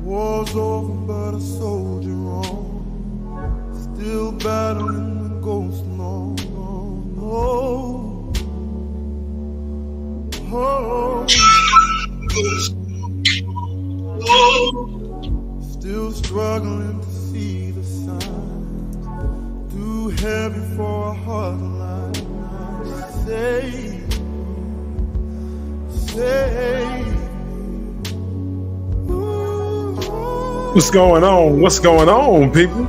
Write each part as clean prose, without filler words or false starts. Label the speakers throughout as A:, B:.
A: War's over, but a soldier on, still battling the ghost long. Oh, oh, oh. Still struggling to see the signs, too heavy for a heart line. Save, save.
B: What's going on? What's going on, people?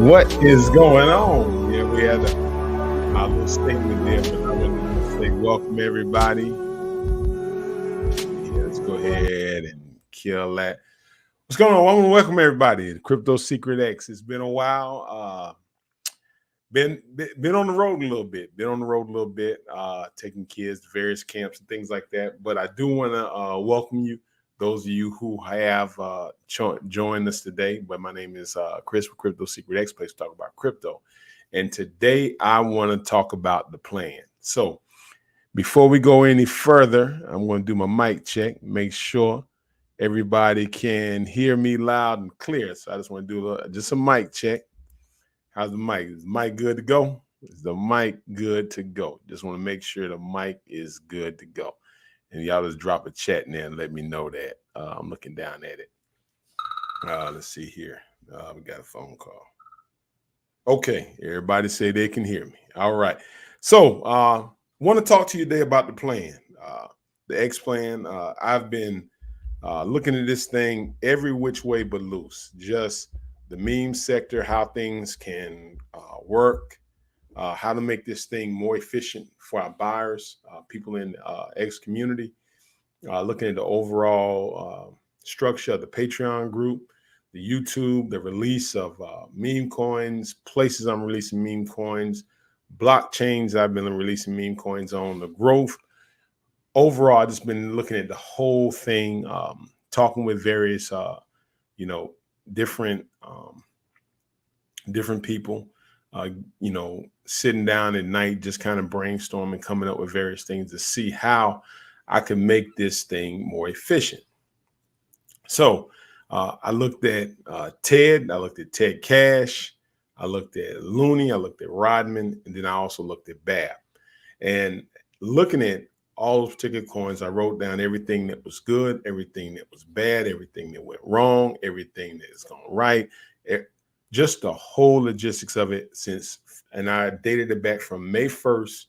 B: What is going on? Yeah, we had a little statement there, but I wanted to say welcome everybody. Yeah, let's go ahead and kill that. What's going on? I want to welcome everybody to Crypto Secret X. It's been a while. Been on the road a little bit. Taking kids to various camps and things like that. But I do want to welcome you. Those of you who have joined us today, but my name is Chris with Crypto Secret X, place to talk about crypto. And today I want to talk about the plan. So before we go any further, I'm going to do my mic check, make sure everybody can hear me loud and clear. So I just want to do just a mic check. How's the mic? Is the mic good to go? Is the mic good to go? Just want to make sure the mic is good to go. And y'all just drop a chat in there and let me know that. I'm looking down at it. Let's see here. We got a phone call. Okay, everybody say they can hear me. All right. So want to talk to you today about the plan, the X plan. I've been looking at this thing every which way but loose. Just the meme sector, how things can work, how to make this thing more efficient for our buyers, people in X community, looking at the overall structure of the Patreon group, the YouTube, the release of meme coins, places I'm releasing meme coins, blockchains I've been releasing meme coins on, the growth. Overall, I've just been looking at the whole thing, talking with various, different people, sitting down at night, just kind of brainstorming, coming up with various things to see how I can make this thing more efficient. So I looked at Ted, I looked at Ted Cash, I looked at Looney, I looked at Rodman, and then I also looked at Bab. And looking at all those particular coins, I wrote down everything that was good, everything that was bad, everything that went wrong, everything that is going right, just the whole logistics of it and I dated it back from May 1st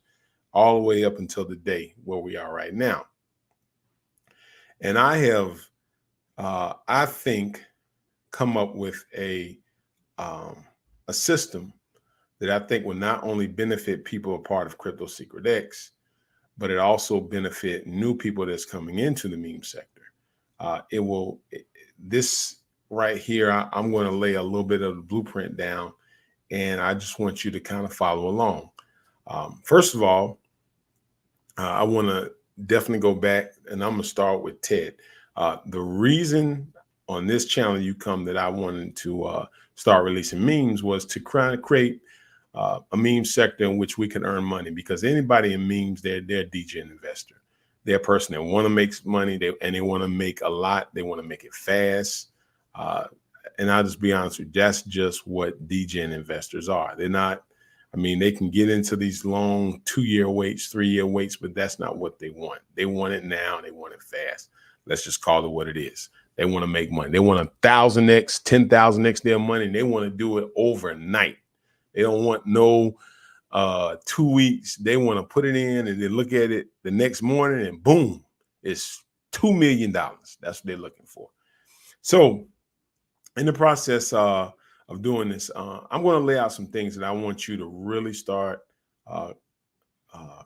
B: all the way up until the day where we are right now. And I have, I think, come up with a system that I think will not only benefit people a part of Crypto Secret X, but it also benefit new people that's coming into the meme sector. This right here, I'm going to lay a little bit of the blueprint down, and I just want you to kind of follow along. First of all, I want to definitely go back, and I'm going to start with Ted. The reason on this channel you come that I wanted to start releasing memes was to create a meme sector in which we can earn money, because anybody in memes, they're a DJ investor. They're a person that want to make money, and they want to make a lot. They want to make it fast. And I'll just be honest with you, that's just what DJ investors are. They're not, they can get into these long 2-year waits, 3-year waits, but that's not what they want. They want it now, and they want it fast. Let's just call it what it is. They want to make money. They want 1,000x, 10,000x their money, and they want to do it overnight. They don't want no 2 weeks. They want to put it in and then look at it the next morning and boom, it's $2 million. That's what they're looking for. So in the process of doing this, I'm going to lay out some things that I want you to really start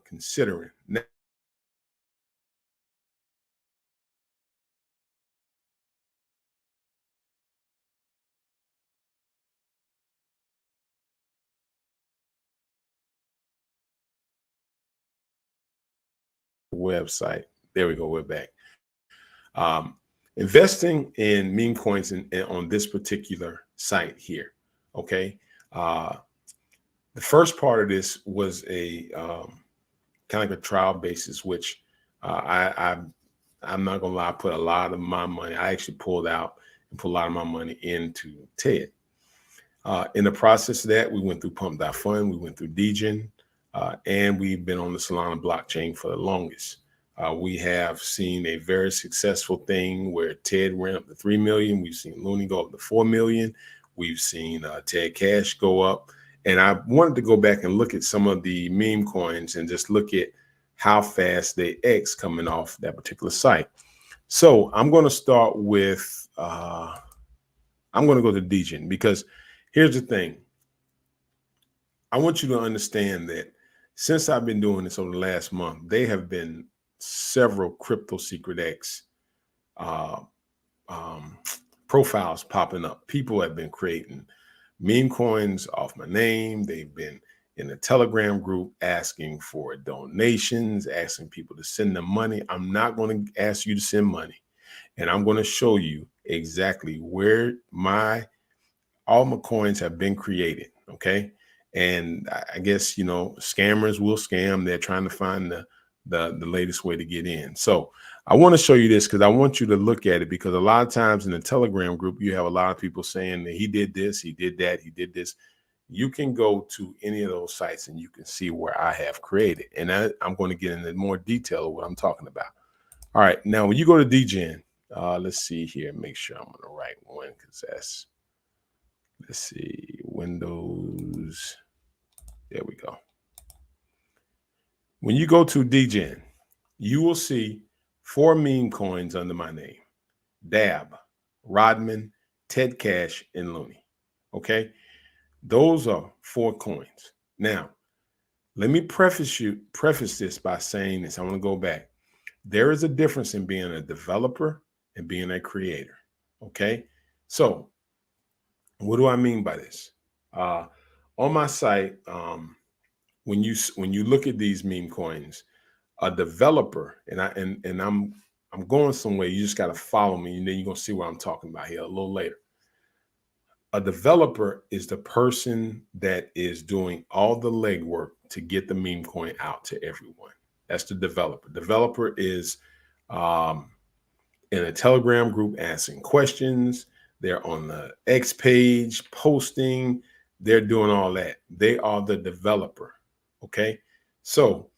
B: considering. Website. There we go. We're back. Investing in meme coins on this particular site here. Okay. The first part of this was a kind of like a trial basis, which I'm not gonna lie, I put a lot of my money. I actually pulled out and put a lot of my money into TED. In the process of that, we went through Pump.Fund, we went through Degen, and we've been on the Solana blockchain for the longest. We have seen a very successful thing where TED ran up to 3 million. We've seen Looney go up to 4 million. We've seen TED Cash go up. And I wanted to go back and look at some of the meme coins and just look at how fast they X coming off that particular site. So I'm going to start with, I'm going to go to Degen, because here's the thing. I want you to understand that since I've been doing this over the last month, there have been several Crypto Secret X profiles popping up. People have been creating meme coins off my name. They've been in a Telegram group asking for donations, asking people to send them money. I'm not going to ask you to send money. And I'm going to show you exactly where all my coins have been created. Okay. And I guess, you know, scammers will scam. They're trying to find the latest way to get in. So I want to show you this because I want you to look at it, because a lot of times in the Telegram group, you have a lot of people saying that he did this, he did that, he did this. You can go to any of those sites and you can see where I have created. And I'm going to get into more detail of what I'm talking about. All right. Now, when you go to Degen, let's see here, make sure I'm on the right one, because that's, let's see, Windows. There we go. When you go to Degen, you will see 4 meme coins under my name: Dab, Rodman, TED Cash, and Looney. Okay. Those are 4 coins. Now, let me preface this by saying this. I want to go back. There is a difference in being a developer and being a creator. Okay. So what do I mean by this? On my site, when you look at these meme coins, a developer, and I'm going somewhere, you just got to follow me, and then you're going to see what I'm talking about here a little later. A developer is the person that is doing all the legwork to get the meme coin out to everyone. That's the developer. Developer is in a Telegram group asking questions. They're on the X page posting. They're doing all that. They are the developer. Okay. So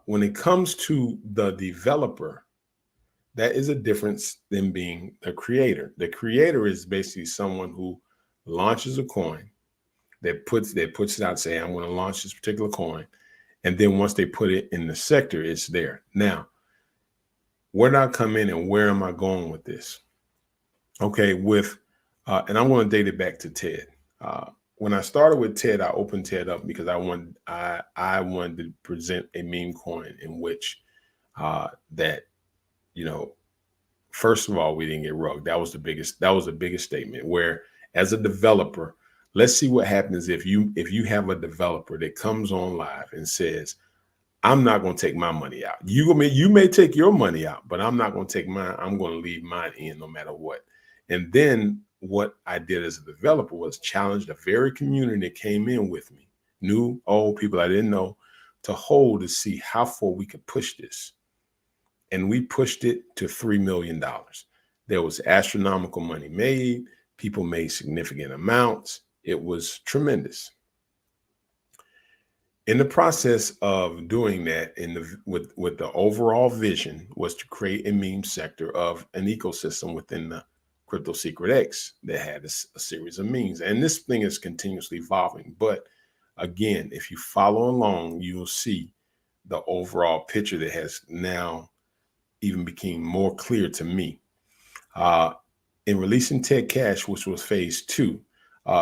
B: when it comes to the developer, that is a difference than being the creator. The creator is basically someone who launches a coin, that puts it out, say, I'm going to launch this particular coin. And then once they put it in the sector, it's there. Now, where did I come in and where am I going with this? Okay, and I'm going to date it back to TED. When I started with TED, I opened TED up because I wanted to present a meme coin in which that, you know, first of all, we didn't get rugged. That was the biggest statement, where as a developer, let's see what happens if you have a developer that comes on live and says, I'm not going to take my money out. You may take your money out, but I'm not going to take mine. I'm going to leave mine in no matter what. And then what I did as a developer was challenge the very community that came in with me, new, old people I didn't know, to see how far we could push this. And we pushed it to $3 million. There was astronomical money made. People made significant amounts. It was tremendous. In the process of doing that, with the overall vision was to create a meme sector of an ecosystem within the Crypto Secret X that had a series of memes. And this thing is continuously evolving. But again, if you follow along, you'll see the overall picture that has now even became more clear to me. In releasing TED Cash, which was phase 2,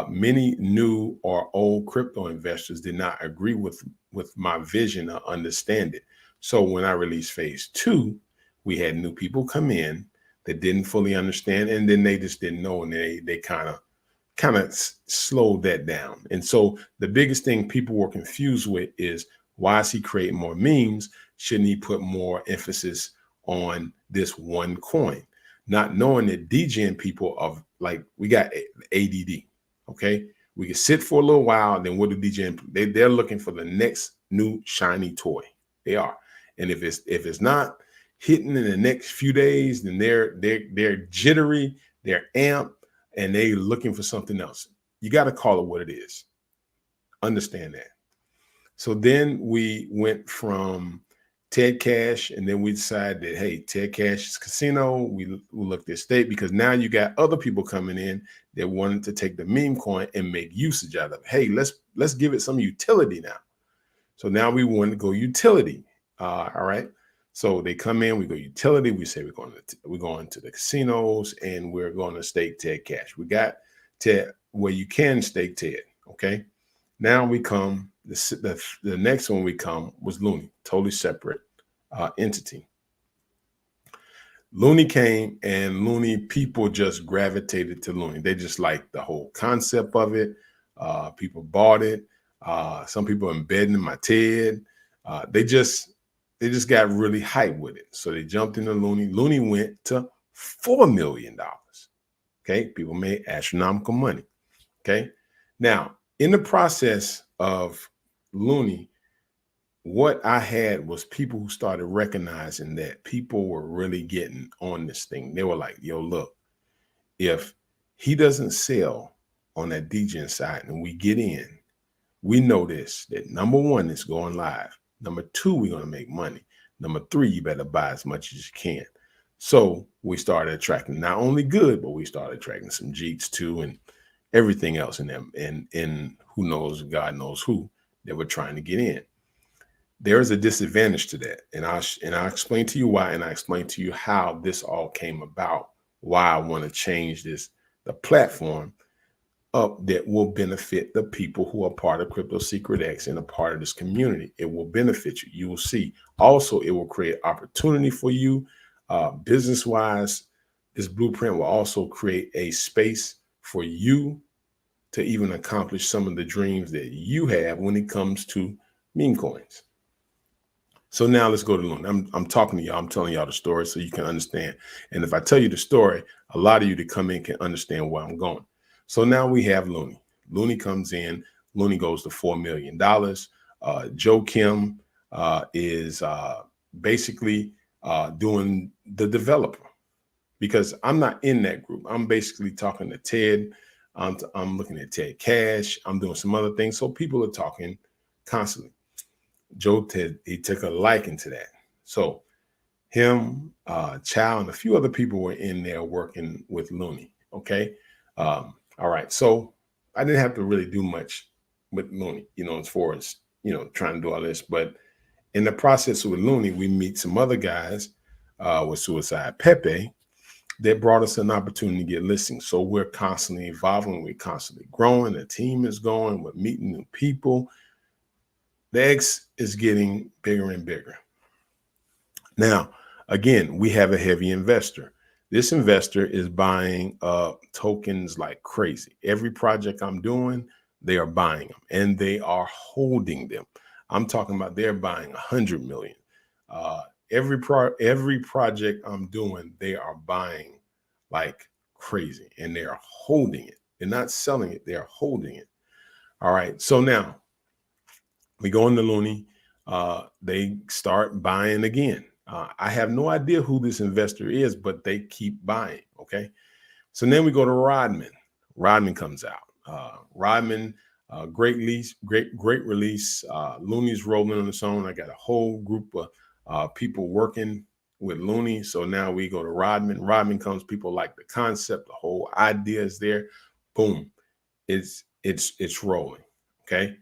B: many new or old crypto investors did not agree with my vision or understand it. So when I released phase 2, we had new people come in that didn't fully understand, and then they just didn't know, and they kind of slowed that down. And so the biggest thing people were confused with is, why is he creating more memes? Shouldn't he put more emphasis on this one coin? Not knowing that Degen people of, like, we got ADD. Okay, we can sit for a little while, and then what do Degen? They're looking for the next new shiny toy. They are, and if it's not hitting in the next few days, then they're jittery. They're amped and they're looking for something else. You got to call it what it is. Understand that. So then we went from Ted Cash, and then we decided that, hey, Ted Cash's casino, we looked at state, because now you got other people coming in that wanted to take the meme coin and make usage out of it. Hey, let's give it some utility now. So now we want to go utility. All right. So they come in, we go utility. We say we're going to the casinos and we're going to stake Ted Cash. We got Ted where you can stake Ted. Okay. Now we come, the next one we come was Looney, totally separate entity. Looney came, and Looney people just gravitated to Looney. They just liked the whole concept of it. People bought it. Some people embedding in my TED. They just got really hyped with it. So they jumped into Looney. Looney went to $4 million. Okay. People made astronomical money. Okay. Now, in the process of Looney, what I had was people who started recognizing that people were really getting on this thing. They were like, yo, look, if he doesn't sell on that DJing side and we get in, we know this, that number one, it's going live. Number two, we're going to make money. Number three, you better buy as much as you can. So we started attracting not only good, but we started attracting some Jeets too, and everything else in them, and who knows, God knows who, that were trying to get in. There is a disadvantage to that. And I'll explain to you why, and I explain to you how this all came about, why I want to change the platform up that will benefit the people who are part of Crypto Secret X and a part of this community. It will benefit you. You will see. Also, it will create opportunity for you business-wise. This blueprint will also create a space for you to even accomplish some of the dreams that you have when it comes to meme coins. So now let's go to Looney. I'm talking to y'all. I'm telling y'all the story so you can understand. And if I tell you the story, a lot of you that come in can understand where I'm going. So now we have Looney. Looney comes in. Looney goes to $4 million. Joe Kim is basically doing the developer, because I'm not in that group. I'm basically talking to Ted. I'm looking at Ted Cash. I'm doing some other things. So people are talking constantly. Joe Ted, he took a liking to that. So him, Chow, and a few other people were in there working with Looney. Okay. All right. So I didn't have to really do much with Looney, as far as, trying to do all this. But in the process with Looney, we meet some other guys with Suicide Pepe that brought us an opportunity to get listings. So we're constantly evolving. We're constantly growing. The team is going. We're meeting new people. The X is getting bigger and bigger. Now, again, we have a heavy investor. This investor is buying tokens like crazy. Every project I'm doing, they are buying them and they are holding them. I'm talking about they're buying 100 million. Every project I'm doing, they are buying like crazy and they are holding it. They're not selling it. They're holding it. All right. So now we go into Looney. They start buying again. I have no idea who this investor is, but they keep buying. Okay. So then we go to Rodman. Rodman comes out. Rodman, great release. Looney's rolling on its own. I got a whole group of people working with Looney. So now we go to Rodman. Rodman comes. People like the concept. The whole idea is there. Boom. It's rolling. Okay.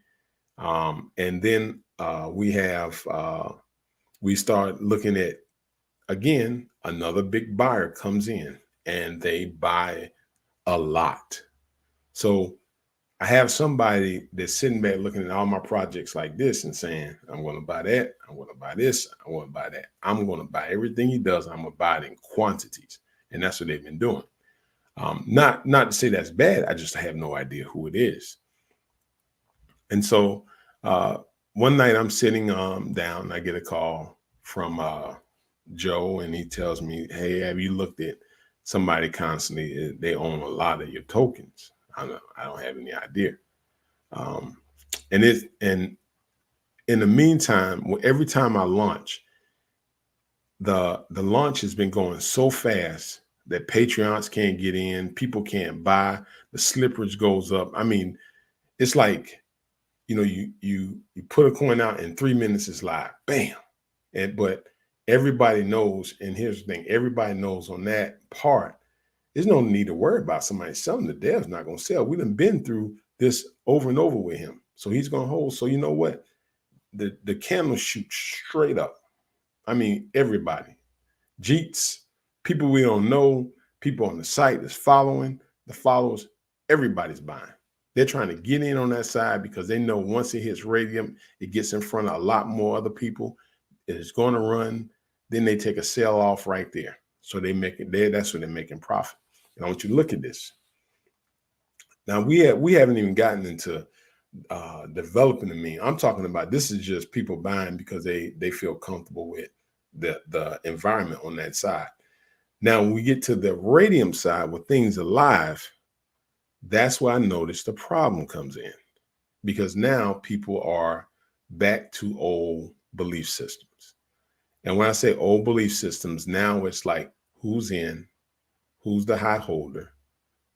B: And then we start looking at, again, another big buyer comes in and they buy a lot. So I have somebody that's sitting back looking at all my projects like this and saying, I'm going to buy that. I'm going to buy this. I want to buy that. I'm going to buy everything he does. I'm going to buy it in quantities. And that's what they've been doing. Not to say that's bad. I just have no idea who it is. And so one night I'm sitting down, I get a call from Joe, and he tells me, hey, have you looked at somebody constantly? They own a lot of your tokens. I don't have any idea. And in the meantime, every time I launch, the launch has been going so fast that Patreons can't get in, people can't buy, the slippage goes up. I mean, it's like, you put a coin out in 3 minutes, it's live, bam. But everybody knows, and here's the thing, everybody knows on that part, there's no need to worry about somebody selling. The dev's not going to sell. We done been through this over and over with him. So he's going to hold. So you know what? The candle shoots straight up. I mean, everybody. Jeets, people we don't know, people on the site that's following, the followers, everybody's buying. They're trying to get in on that side because they know once it hits radium, it gets in front of a lot more other people. It's going to run. Then they take a sell off right there. So they make it there. That's when they're making profit. And I want you to look at this. Now we haven't even gotten into developing the meme. I'm talking about, this is just people buying because they feel comfortable with the environment on that side. Now, when we get to the radium side where things are live, that's where I noticed the problem comes in, because now people are back to old belief systems. And when I say old belief systems, now it's like, who's in, who's the high holder,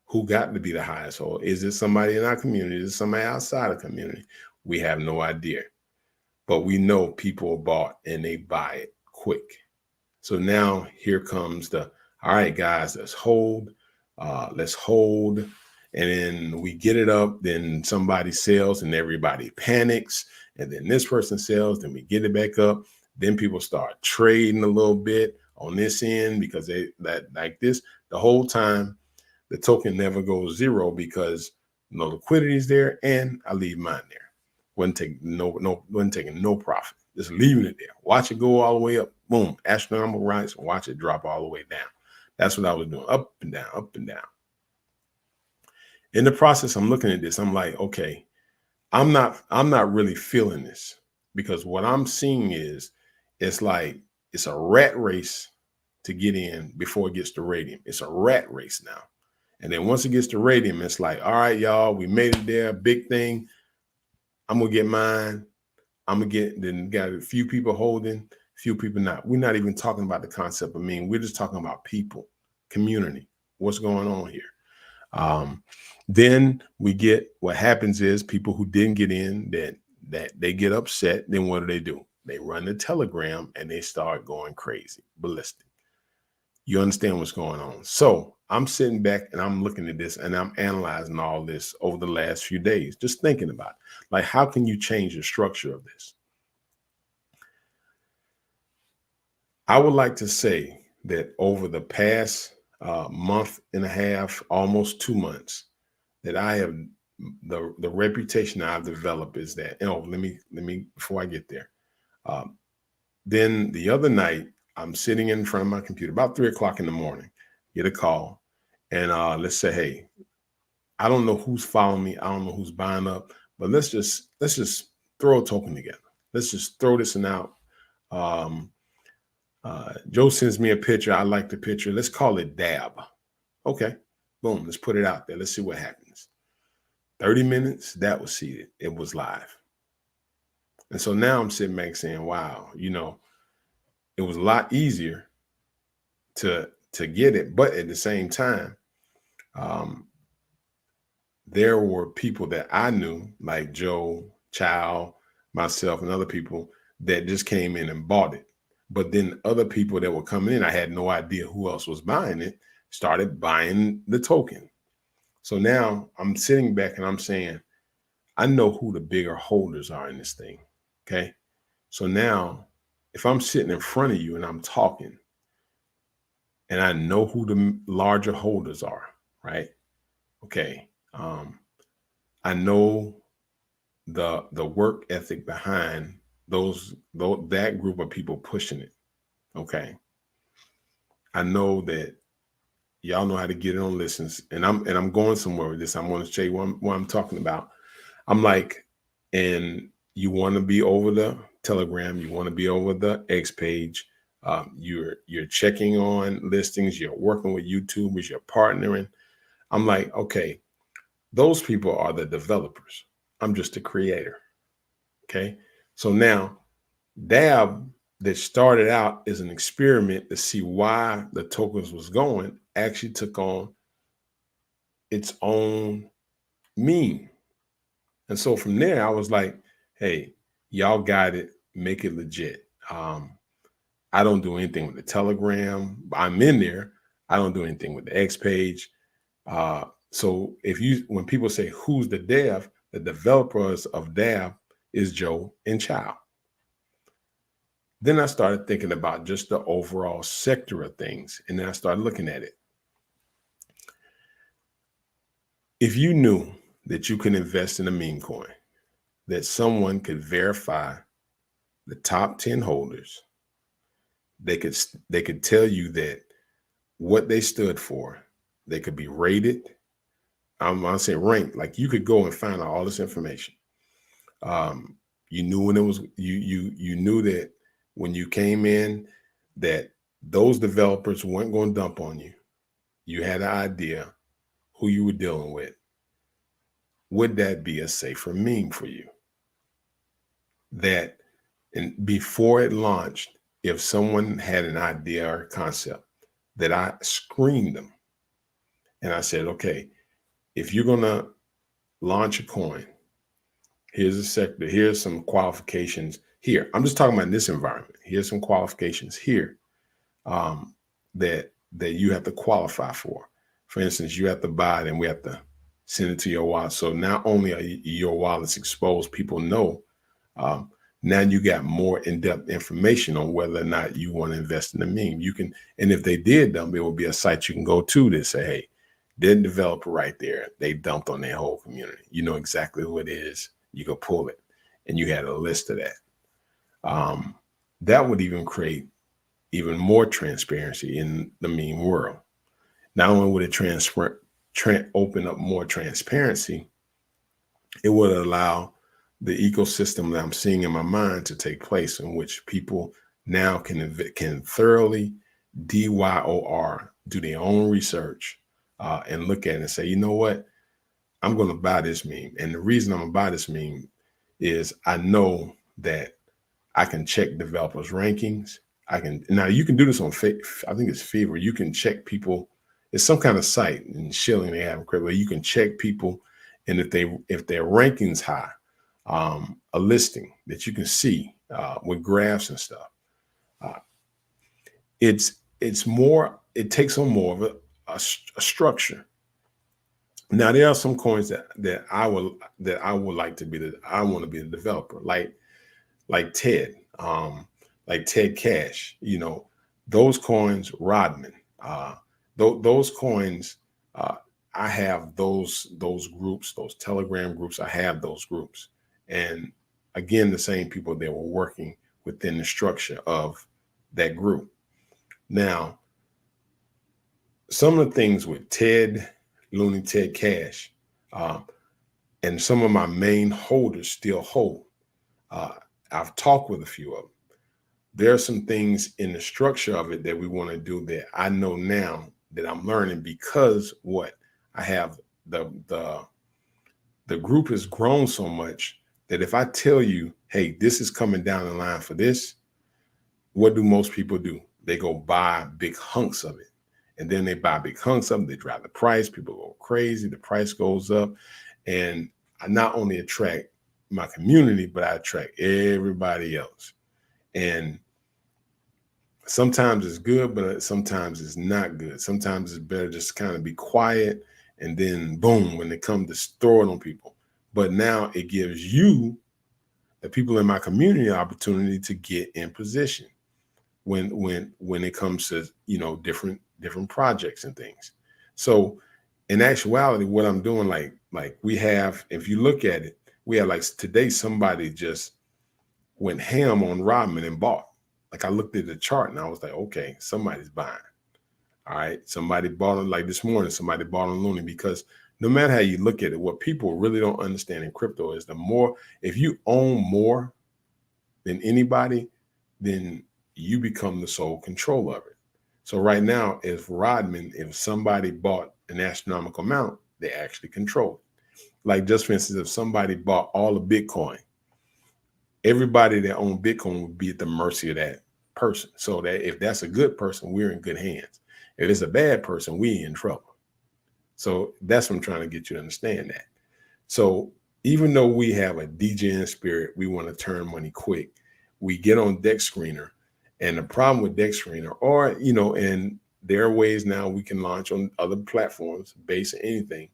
B: who got to be the highest holder? Is it somebody in our community? Is it somebody outside of the community? We have no idea. But we know people are bought and they buy it quick. So now here comes all right, guys, let's hold. And then we get it up, then somebody sells and everybody panics. And then this person sells, then we get it back up. Then people start trading a little bit on this end because the whole time the token never goes zero because no liquidity is there, and I leave mine there. Wasn't taking no profit. Just leaving it there. Watch it go all the way up. Boom. Astronomical rise. Watch it drop all the way down. That's what I was doing. Up and down, up and down. In the process, I'm looking at this. I'm like, okay, I'm not really feeling this, because what I'm seeing is it's like it's a rat race to get in before it gets to radium. It's a rat race now. And then once it gets to radium, it's like, all right, y'all, we made it there. Big thing. I'm going to get mine. Then got a few people holding, few people not. We're not even talking about the concept of meme. We're just talking about people, community, what's going on here. Then we get, what happens is people who didn't get in, that they get upset. Then what do? They run the Telegram and they start going crazy, ballistic. You understand what's going on. So I'm sitting back and I'm looking at this and I'm analyzing all this over the last few days, just thinking about it. Like, how can you change the structure of this? I would like to say that over the past month and a half, almost 2 months, that I have the reputation I've developed is that, let me before I get there. Then the other night, I'm sitting in front of my computer about 3 o'clock in the morning, get a call. And let's say, hey, I don't know who's following me. I don't know who's buying up, but let's just throw a token together. Let's just throw this one out. Joe sends me a picture. I like the picture. Let's call it DAB. Okay, boom. Let's put it out there. Let's see what happens. 30 minutes, that was seated. It was live. And so now I'm sitting back saying, wow, it was a lot easier to get it. But at the same time, there were people that I knew, like Joe, Chow, myself, and other people that just came in and bought it. But then other people that were coming in, I had no idea who else was buying it, started buying the token. So now I'm sitting back and I'm saying, I know who the bigger holders are in this thing. Okay. So now if I'm sitting in front of you and I'm talking and I know who the larger holders are, right? Okay. I know the work ethic behind that group of people pushing it. Okay. I know that y'all know how to get it on listens, and I'm going somewhere with this. I'm going to show you what I'm talking about. I'm like, and you want to be over the Telegram, you want to be over the X page. You're checking on listings, you're working with YouTubers, you're partnering. I'm like, okay, those people are the developers. I'm just a creator. Okay. So now DAB that started out as an experiment to see why the tokens was going actually took on its own meme. And so from there, I was like, hey, y'all got it, make it legit. I don't do anything with the Telegram. I'm in there. I don't do anything with the X page. So when people say who's the dev, the developers of dev is Joe and Chow. Then I started thinking about just the overall sector of things. And then I started looking at it. If you knew that you can invest in a meme coin, that someone could verify the top 10 holders, they could tell you that what they stood for, they could be rated. I'm gonna say ranked. Like you could go and find out all this information. You knew when it was you knew that when you came in that those developers weren't going to dump on you. You had an idea who you were dealing with. Would that be a safer meme for you? That and before it launched, if someone had an idea or concept, that I screened them and I said, okay, if you're going to launch a coin, here's a sector, here's some qualifications here. I'm just talking about in this environment. Here's some qualifications here that you have to qualify for. For instance, you have to buy it and we have to send it to your wallet. So not only are your wallets exposed, people know. Now you got more in-depth information on whether or not you want to invest in the meme. You can, and if they did dump, it will be a site you can go to that say, hey, that developer right there, they dumped on their whole community. You know exactly who it is. You go pull it, and you had a list of that. That would even create even more transparency in the meme world. Not only would it open up more transparency, it would allow the ecosystem that I'm seeing in my mind to take place, in which people now can thoroughly DYOR, do their own research, and look at it and say, you know what, I'm going to buy this meme. And the reason I'm going to buy this meme is I know that I can check developers' rankings. Now you can do this on, I think it's Fever. You can check people. It's some kind of site in Shilling they have where you can check people. And if their ranking's high, a listing that you can see with graphs and stuff. It's more, it takes on more of a structure. Now there are some coins that I would like to be I want to be the developer, like TED, like TED Cash, you know, those coins, Rodman, those coins, I have those groups, those Telegram groups, I have those groups. And again, the same people that were working within the structure of that group. Now, some of the things with TED, Looney TED Cash, and some of my main holders still hold. I've talked with a few of them. There are some things in the structure of it that we want to do that I know now that I'm learning because I have the group has grown so much that if I tell you, hey, this is coming down the line for this, what do most people do? They go buy big hunks of it. And then they buy big hunks of them, they drive the price, people go crazy, the price goes up. And I not only attract my community, but I attract everybody else. And sometimes it's good, but sometimes it's not good. Sometimes it's better just kind of be quiet and then boom, when they come to throw it on people. But now it gives you, the people in my community, an opportunity to get in position when it comes to, you know, different projects and things. So in actuality, what I'm doing, like we have, if you look at it, we have like today, somebody just went ham on Rodman and bought. Like I looked at the chart and I was like, okay, somebody's buying. All right. Somebody bought it, like this morning, somebody bought on Looney, because no matter how you look at it, what people really don't understand in crypto is if you own more than anybody, then you become the sole control of it. So right now, if somebody bought an astronomical amount, they actually control it. Like just for instance, if somebody bought all of Bitcoin, everybody that owned Bitcoin would be at the mercy of that person. So that if that's a good person, we're in good hands. If it's a bad person, we in trouble. So that's what I'm trying to get you to understand that. So even though we have a DJing spirit, we want to turn money quick. We get on Deck Screener, and the problem with Deck Screener, or and there are ways now we can launch on other platforms based on anything.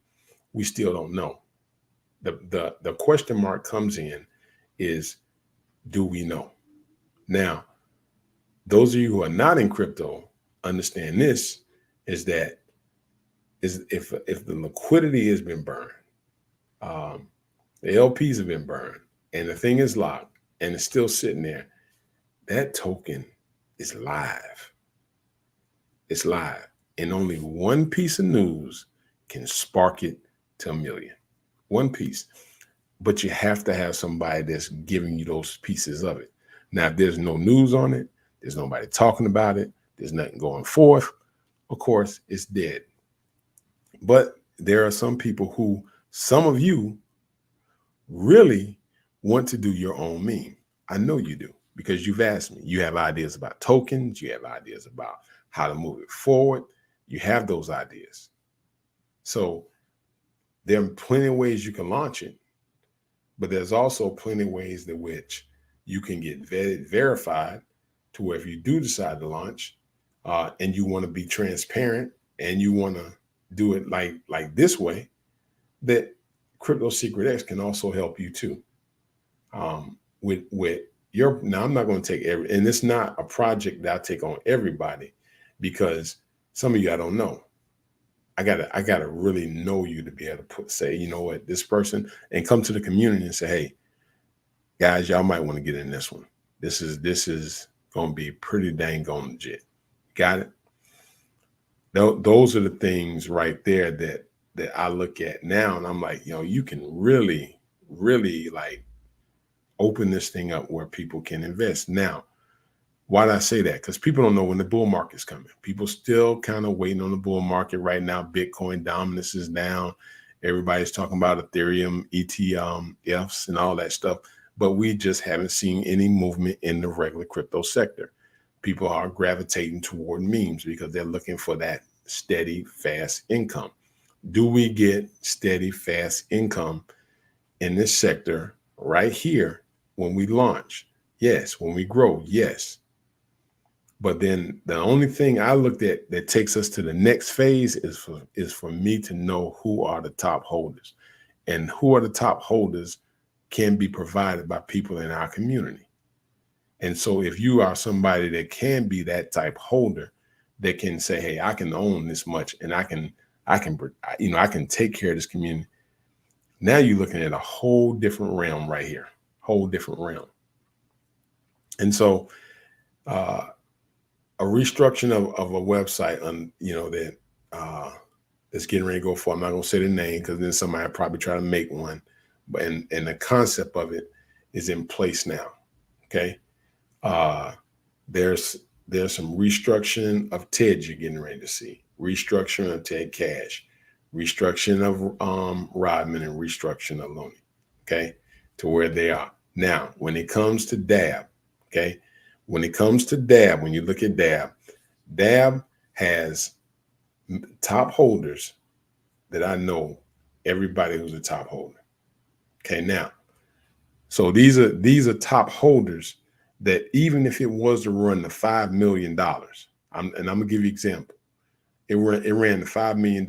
B: We still don't know. The question mark comes in is, do we know? Now, those of you who are not in crypto understand this is that if the liquidity has been burned, the LPs have been burned, and the thing is locked and it's still sitting there, that token is live. It's live. And only one piece of news can spark it to a million. One piece. But you have to have somebody that's giving you those pieces of it. Now, if there's no news on it, there's nobody talking about it, there's nothing going forth, of course, it's dead. But there are some people who, some of you, really want to do your own meme. I know you do, because you've asked me. You have ideas about tokens. You have ideas about how to move it forward. You have those ideas. So there are plenty of ways you can launch it, but there's also plenty of ways in which you can get verified to where if you do decide to launch and you want to be transparent and you want to do it like this way, that Crypto Secret X can also help you too. With your, now I'm not going to take and it's not a project that I take on everybody, because some of you I don't know. I gotta really know you to be able to say, you know what, this person, and come to the community and say, hey, guys, y'all might want to get in this one. This is going to be pretty dang on legit. Got it? Those are the things right there that I look at now, and I'm like, you can really, really like open this thing up where people can invest. Now, why did I say that? Because people don't know when the bull market's coming. People still kind of waiting on the bull market right now. Bitcoin dominance is down. Everybody's talking about Ethereum, ETFs, and all that stuff. But we just haven't seen any movement in the regular crypto sector. People are gravitating toward memes because they're looking for that steady, fast income. Do we get steady, fast income in this sector right here when we launch? Yes. When we grow? Yes. But then the only thing I looked at that takes us to the next phase is for me to know who are the top holders, and who are the top holders can be provided by people in our community. And so if you are somebody that can be that type holder that can say, hey, I can own this much and I can take care of this community. Now you're looking at a whole different realm right here, whole different realm. And so a restructuring of a website that's getting ready to go for, I'm not going to say the name because then somebody will probably try to make one, but and the concept of it is in place now. Okay. There's some restructuring of TED you're getting ready to see, restructuring of TED Cash, restructuring of Rodman, and restructuring of Looney. Okay. To where they are now. When it comes to DAB, okay. When it comes to DAB, when you look at DAB has top holders that I know everybody who's a top holder. Okay, now, so these are top holders that even if it was to run the $5 million, I'm gonna give you an example. It ran the $5 million.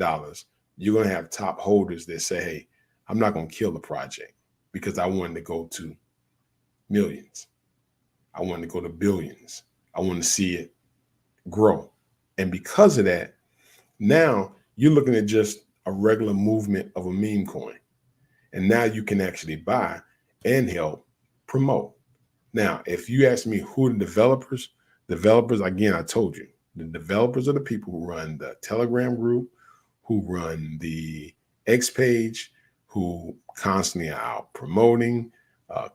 B: You're gonna have top holders that say, hey, I'm not gonna kill the project because I wanted to go to millions. I want to go to billions. I want to see it grow. And because of that, now you're looking at just a regular movement of a meme coin. And now you can actually buy and help promote. Now, if you ask me who the developers, again, I told you, the developers are the people who run the Telegram group, who run the X page, who constantly are out promoting,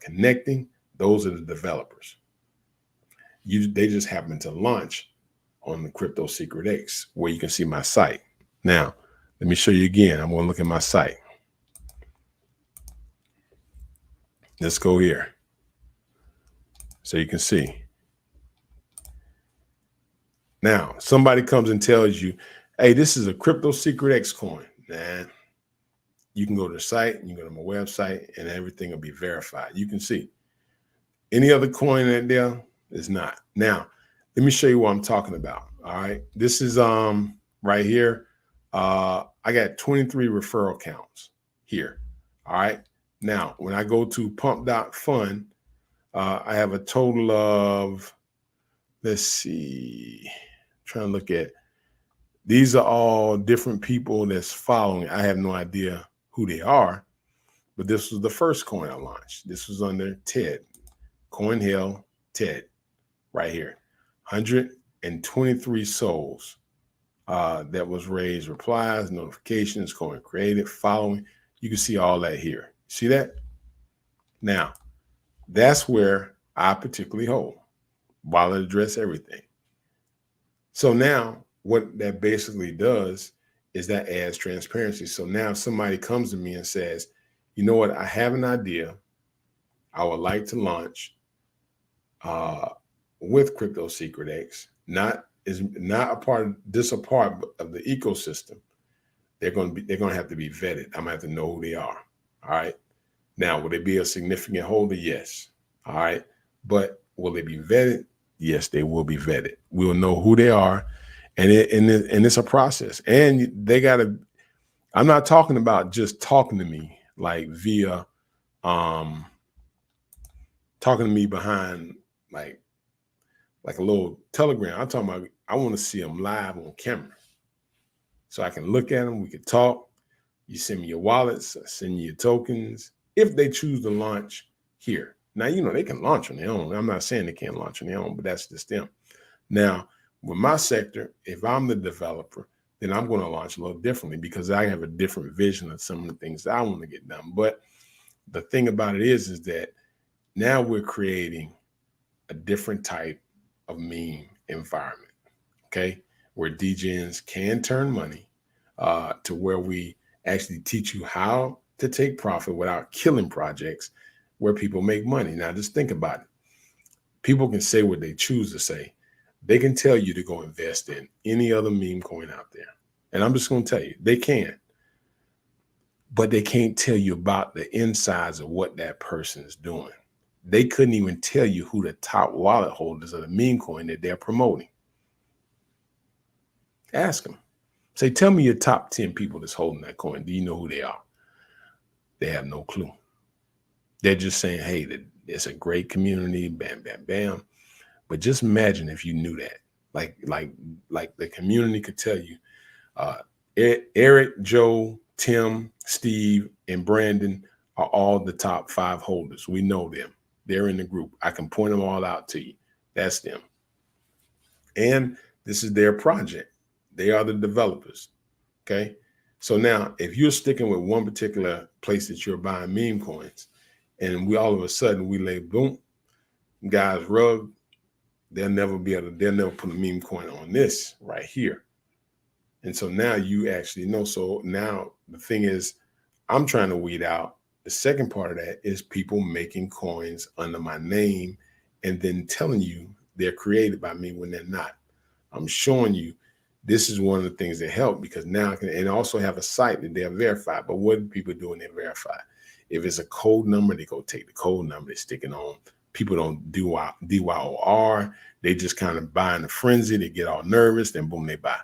B: connecting. Those are the developers. They just happen to launch on the Crypto Secret X, where you can see my site. Now, let me show you again. I'm going to look at my site. Let's go here. So you can see. Now, somebody comes and tells you, hey, this is a Crypto Secret X coin. Nah, you can go to the site, you can go to my website, and everything will be verified. You can see any other coin that there is not. Now, let me show you what I'm talking about. All right. This is right here. I got 23 referral counts here. All right. Now, when I go to pump.fun, I have a total of, let's see, trying to look at, these are all different people that's following. I have no idea who they are, but this was the first coin I launched. This was under TED, CoinHell TED, right here. 123 souls that was raised, replies, notifications, coin created, following. You can see all that here. See that? Now, that's where I particularly hold. Wallet address, everything. So now what that basically does is that adds transparency. So now if somebody comes to me and says, you know what, I have an idea. I would like to launch with Crypto Secret X, not a part of the ecosystem. They're going to have to be vetted. I'm gonna have to know who they are. All right. Now, will they be a significant holder? Yes. All right. But will they be vetted? Yes, they will be vetted. We'll know who they are, and it's a process. And they gotta. I'm not talking about just talking to me like via talking to me behind like a little Telegram. I'm talking about, I want to see them live on camera so I can look at them. We can talk. You send me your wallets, I send you your tokens if they choose to launch here. Now, you know, they can launch on their own. I'm not saying they can't launch on their own, but that's just them. Now, with my sector, if I'm the developer, then I'm going to launch a little differently because I have a different vision of some of the things that I want to get done. But the thing about it is that now we're creating a different type of meme environment, okay, where DJs can turn money to where we actually teach you how to take profit without killing projects where people make money. Now, just think about it. People can say what they choose to say. They can tell you to go invest in any other meme coin out there. And I'm just going to tell you, they can. But they can't tell you about the insides of what that person is doing. They couldn't even tell you who the top wallet holders of the meme coin that they're promoting. Ask them. Say, tell me your top 10 people that's holding that coin. Do you know who they are? They have no clue. They're just saying, hey, it's a great community, bam, bam, bam. But just imagine if you knew that. Like the community could tell you, Eric, Joe, Tim, Steve, and Brandon are all the top 5 holders. We know them. They're in the group. I can point them all out to you. That's them. And this is their project. They are the developers. Okay. So now if you're sticking with one particular place that you're buying meme coins, and we all of a sudden we lay boom, guys rug, they'll never put a meme coin on this right here. And so now you actually know. So now the thing is, I'm trying to weed out. The second part of that is people making coins under my name and then telling you they're created by me when they're not. I'm showing you this is one of the things that help, because now I can, and also have a site that they're verified. But what do people do when they're verified? If it's a code number, they go take the code number, they stick it on. People don't do DYOR. They just kind of buy in a frenzy. They get all nervous, then boom, they buy.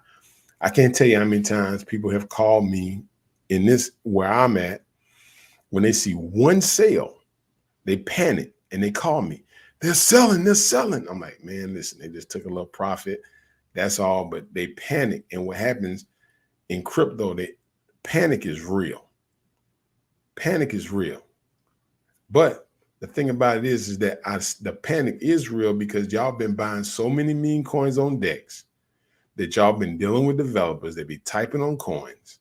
B: I can't tell you how many times people have called me in this where I'm at. When they see one sale, they panic and they call me. They're selling. I'm like, man, listen, they just took a little profit. That's all. But they panic. And what happens in crypto, panic is real. Panic is real. But the thing about it is that the panic is real because y'all been buying so many meme coins on DEX that y'all been dealing with developers. They be typing on coins.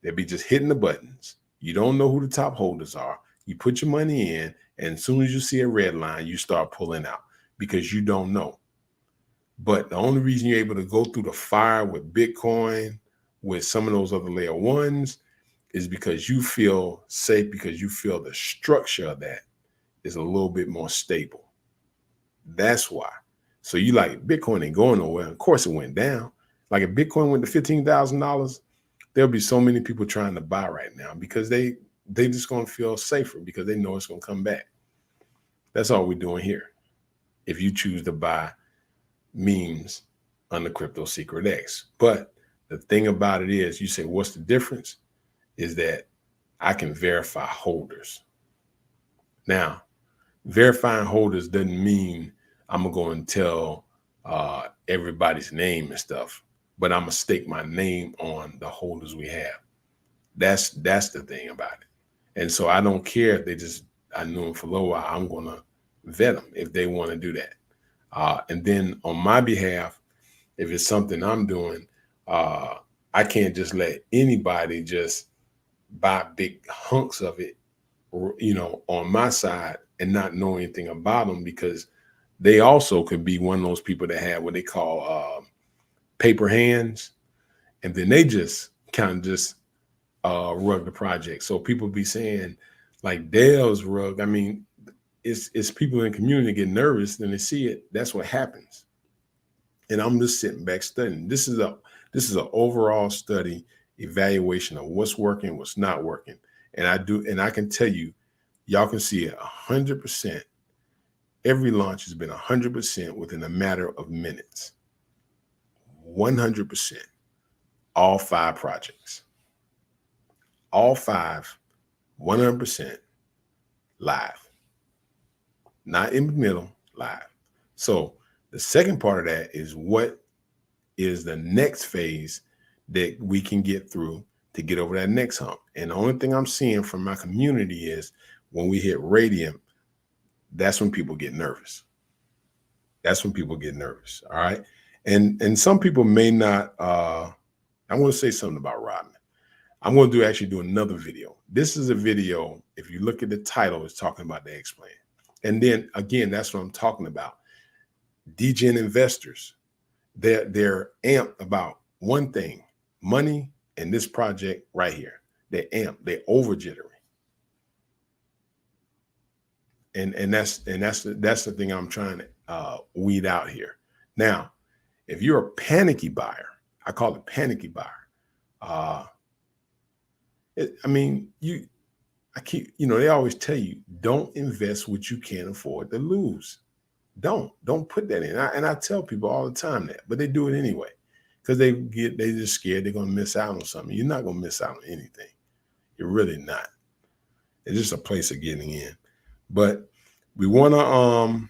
B: They be just hitting the buttons. You don't know who the top holders are. You put your money in, and as soon as you see a red line, you start pulling out because you don't know. But the only reason you're able to go through the fire with Bitcoin, with some of those other layer ones, is because you feel safe, because you feel the structure of that is a little bit more stable. That's why. So you like Bitcoin ain't going nowhere. Of course it went down. Like if Bitcoin went to $15,000, there'll be so many people trying to buy right now because they just gonna feel safer because they know it's gonna come back. That's all we're doing here. If you choose to buy memes on the Crypto Secret X. But the thing about it is, you say, what's the difference? Is that I can verify holders. Now, verifying holders doesn't mean I'm gonna go and tell everybody's name and stuff, but I'm gonna stake my name on the holders we have. That's the thing about it. And so I don't care if I knew them for a little while. I'm gonna vet them if they want to do that. And then on my behalf, if it's something I'm doing, I can't just let anybody just buy big hunks of it, on my side and not know anything about them, because they also could be one of those people that have what they call paper hands, and then they just kind of just rug the project. So people be saying like Dale's rug. I mean, it's people in the community get nervous and they see it. That's what happens. And I'm just sitting back studying. This is an overall study evaluation of what's working, what's not working. And I can tell you, y'all can see it 100%. Every launch has been 100% within a matter of minutes. 100%. All 5 projects. All 5, 100% live. Not in the middle, live. So the second part of that is what is the next phase that we can get through to get over that next hump. And the only thing I'm seeing from my community is when we hit Raydium, that's when people get nervous. That's when people get nervous. All right. And some people may not, I want to say something about Rodman. I'm going to actually do another video. This is a video, if you look at the title, it's talking about the X-Plan. And then again, that's what I'm talking about. DGen investors, they're amped about one thing, money and this project right here. They're amped, they're over jittery. And that's the thing I'm trying to weed out here. Now, if you're a panicky buyer, I call it panicky buyer. They always tell you, don't invest what you can't afford to lose. Don't put that in. And I tell people all the time that, but they do it anyway because they just scared they're going to miss out on something. You're not going to miss out on anything. You're really not. It's just a place of getting in. But we want to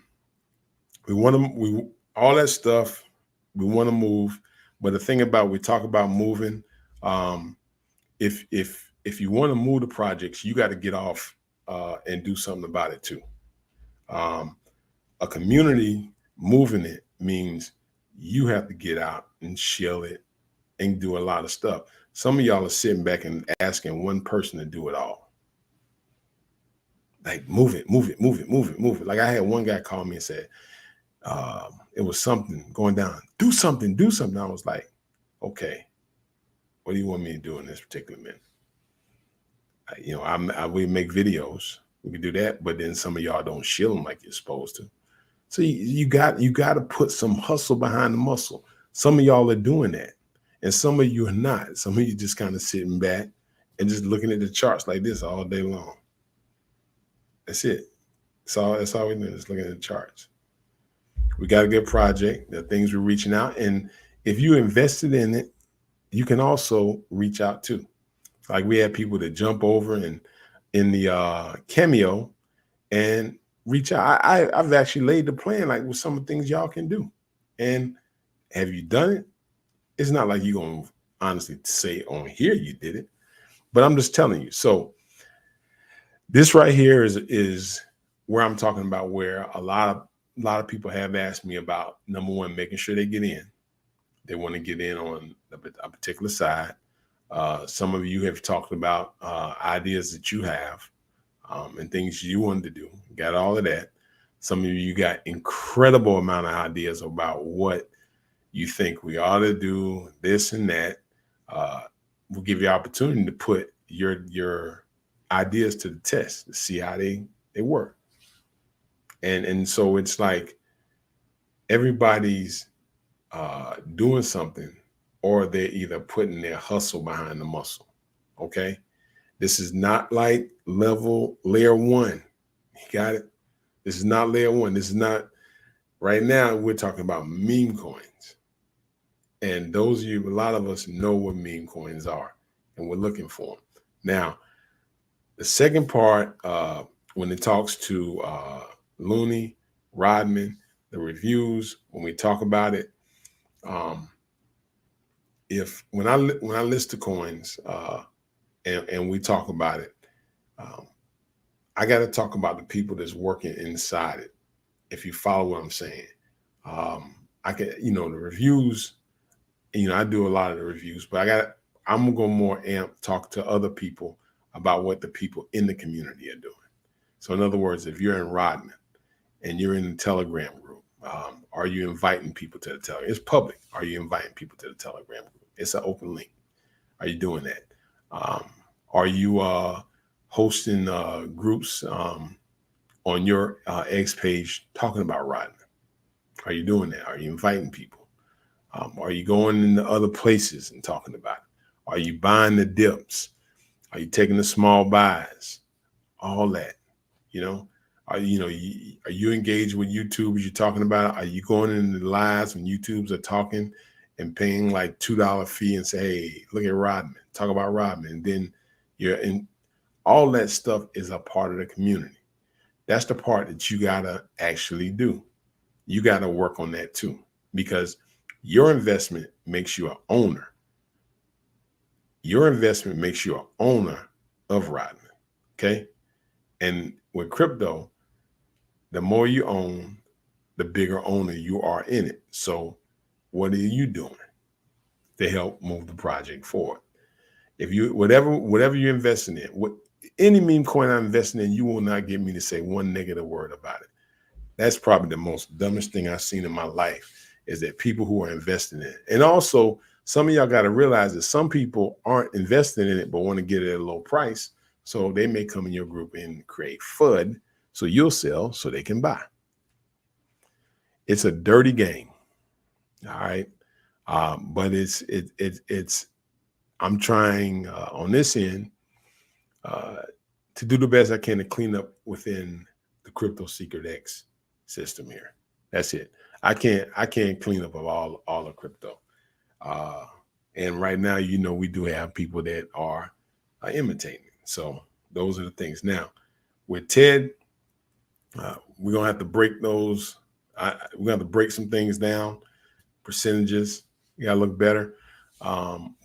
B: all that stuff. We want to move. But the thing about, we talk about moving. If you want to move the projects, you got to get off and do something about it too. A community moving it means you have to get out and shill it and do a lot of stuff. Some of y'all are sitting back and asking one person to do it all. Like move it. Like I had one guy call me and said, it was something going down. Do something. I was like, okay, what do you want me to do in this particular minute? We make videos. We can do that, but then some of y'all don't shill them like you're supposed to. So you got to put some hustle behind the muscle. Some of y'all are doing that, and some of you are not. Some of you just kind of sitting back and just looking at the charts like this all day long. That's it. That's all we're doing, is looking at the charts. We got a good project. The things we're reaching out, and if you invested in it, you can also reach out too. Like we had people that jump over and in the Cameo and reach out. I've actually laid the plan, like with some of the things y'all can do. And have you done it? It's not like you're going to honestly say on here you did it, but I'm just telling you. So this right here is where I'm talking about, where a lot of people have asked me about, number one, making sure they get in. They want to get in on a particular side. Some of you have talked about ideas that you have and things you wanted to do. Got all of that. Some of you got incredible amount of ideas about what you think we ought to do, this and that. We'll give you opportunity to put your ideas to the test to see how they work. And so it's like, everybody's doing something, or they're either putting their hustle behind the muscle. Okay. This is not like layer one. You got it? This is not layer one. This is not, right now, we're talking about meme coins. And those of you, a lot of us know what meme coins are, and we're looking for them. Now, the second part, when it talks to Looney, Rodman, the reviews, when we talk about it, if when I list the coins and we talk about it, I got to talk about the people that's working inside it. If you follow what I'm saying, I can, the reviews. I do a lot of the reviews, but I'm gonna more talk to other people about what the people in the community are doing. So in other words, if you're in Rodman and you're in the Telegram group, are you inviting people to the Telegram? It's public. Are you inviting people to the Telegram group? It's an open link. Are you doing that? Are you hosting groups on your X page talking about Rodman? Are you doing that? Are you inviting people? Are you going into other places and talking about it? Are you buying the dips? Are you taking the small buys? All that, are you engaged with YouTube as you're talking about it? Are you going into the lives when YouTubes are talking and paying like $2 fee and say, hey, look at Rodman, talk about Rodman. And then you're in, all that stuff is a part of the community. That's the part that you got to actually do. You got to work on that too, because your investment makes you an owner. Your investment makes you an owner of Rodman. Okay. And with crypto, the more you own, the bigger owner you are in it. So what are you doing to help move the project forward? If you, whatever you're investing in, any meme coin I'm investing in, you will not get me to say one negative word about it. That's probably the most dumbest thing I've seen in my life, is that people who are investing in it. And also, some of y'all got to realize that some people aren't investing in it, but want to get it at a low price. So they may come in your group and create FUD, so you'll sell so they can buy. It's a dirty game. All right. But it's I'm trying on this end to do the best I can to clean up within the Crypto Secret X system here. That's it. I can't clean up of all of crypto. And right now, we do have people that are imitating. So those are the things. Now with Ted, we're gonna have to break those. We're gonna have to break some things down. Percentages, you gotta look better.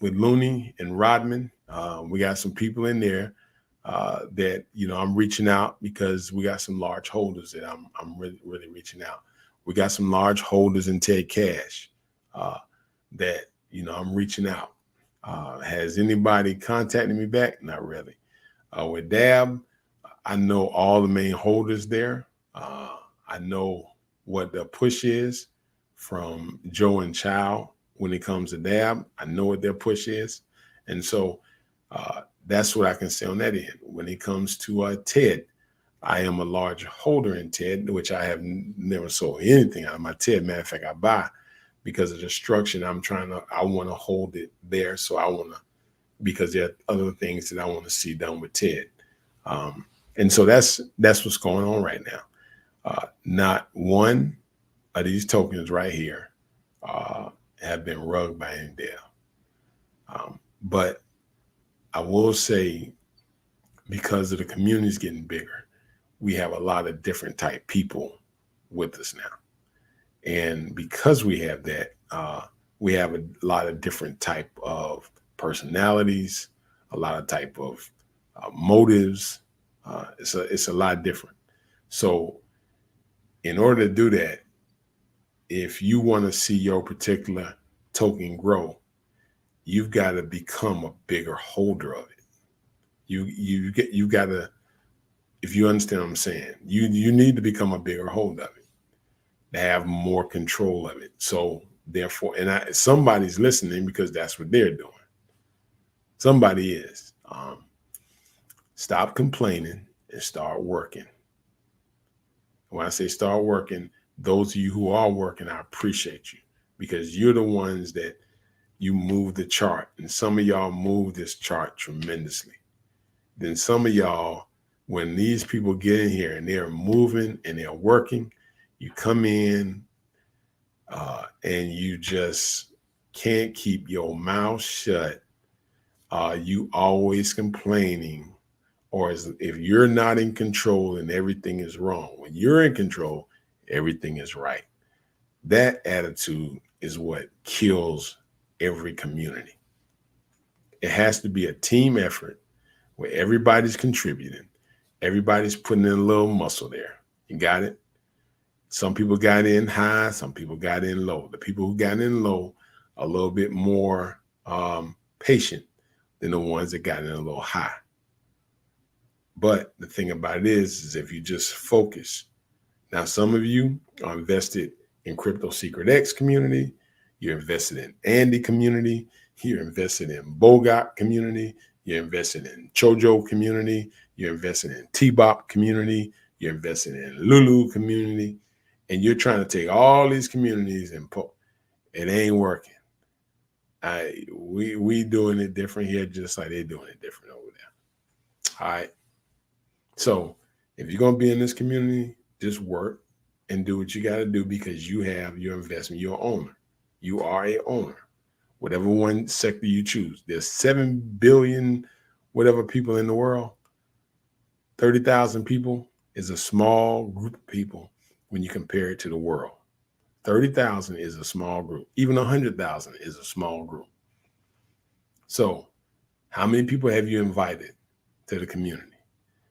B: With Looney and Rodman, we got some people in there that I'm reaching out, because we got some large holders that I'm really reaching out. We got some large holders in Ted Cash that I'm reaching out. Has anybody contacted me back? Not really. With Dab, I know all the main holders there. I know what the push is from Joe and Chow when it comes to Dab. I know what their push is. And so that's what I can say on that end. When it comes to Ted, I am a large holder in Ted, which I have never sold anything out of my Ted. Matter of fact, I buy because of the structure. I want to hold it there. So because there are other things that I want to see done with Ted. And so that's what's going on right now. Not one of these tokens right here have been rugged by Andale. But I will say, because of the community's getting bigger, we have a lot of different type people with us now. And because we have that, we have a lot of different type of personalities, a lot of type of motives. It's a lot different. So in order to do that, if you want to see your particular token grow, you've got to become a bigger holder of it. You got to, if you understand what I'm saying, you need to become a bigger holder of it, to have more control of it. So therefore, somebody's listening, because that's what they're doing. Somebody is. Stop complaining and start working. When I say start working, those of you who are working, I appreciate you because you're the ones that you move the chart. And some of y'all move this chart tremendously. Then some of y'all, when these people get in here and they're moving and they're working, you come in and you just can't keep your mouth shut. You always complaining, or if you're not in control and everything is wrong. When you're in control, everything is right. That attitude is what kills every community. It has to be a team effort where everybody's contributing. Everybody's putting in a little muscle there. You got it? Some people got in high, some people got in low. The people who got in low are a little bit more patient than the ones that got in a little high. But the thing about it is if you just focus. Now, some of you are invested in Crypto Secret X community. You're invested in Andy community. You're invested in Bogart community. You're invested in Chojo community. You're invested in T-Bop community. You're invested in Lulu community. And you're trying to take all these communities and it ain't working. We doing it different here, just like they're doing it different over there. All right. So if you're going to be in this community, just work and do what you got to do because you have your investment. You're an owner. You are a owner. Whatever one sector you choose. There's 7 billion whatever people in the world. 30,000 people is a small group of people when you compare it to the world. 30,000 is a small group. Even 100,000 is a small group. So how many people have you invited to the community?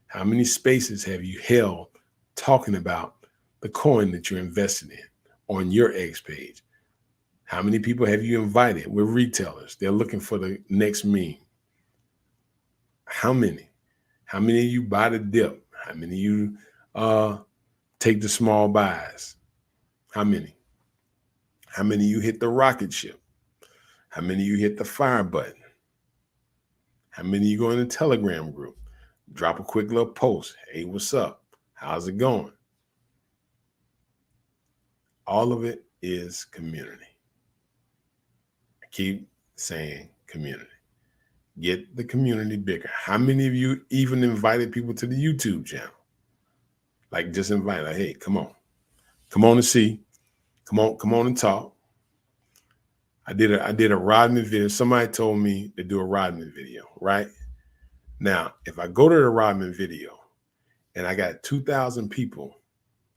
B: How many spaces have you held talking about the coin that you're investing in on your X page? How many people have you invited with retailers? They're looking for the next meme. How many? How many of you buy the dip? How many of you take the small buys? How many? How many of you hit the rocket ship? How many of you hit the fire button? How many of you go in the Telegram group? Drop a quick little post. Hey, what's up? How's it going? All of it is community. I keep saying community. Get the community bigger. How many of you even invited people to the YouTube channel? Like just invite, like, hey, come on. Come on and see. Come on and talk. I did a Rodman video. Somebody told me to do a Rodman video, right? Now, if I go to the Rodman video and I got 2,000 people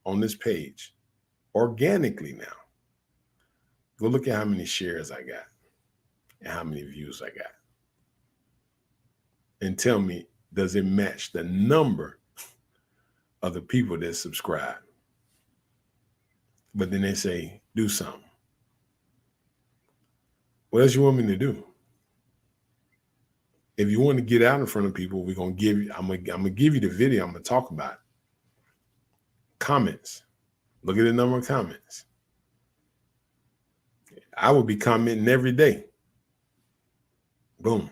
B: on this page organically now, go look at how many shares I got and how many views I got. And tell me, does it match the number of the people that subscribe? But then they say, do something. What else you want me to do? If you want to get out in front of people, we're gonna give you. I'm gonna give you the video. I'm gonna talk about it. Comments. Look at the number of comments. I will be commenting every day. Boom.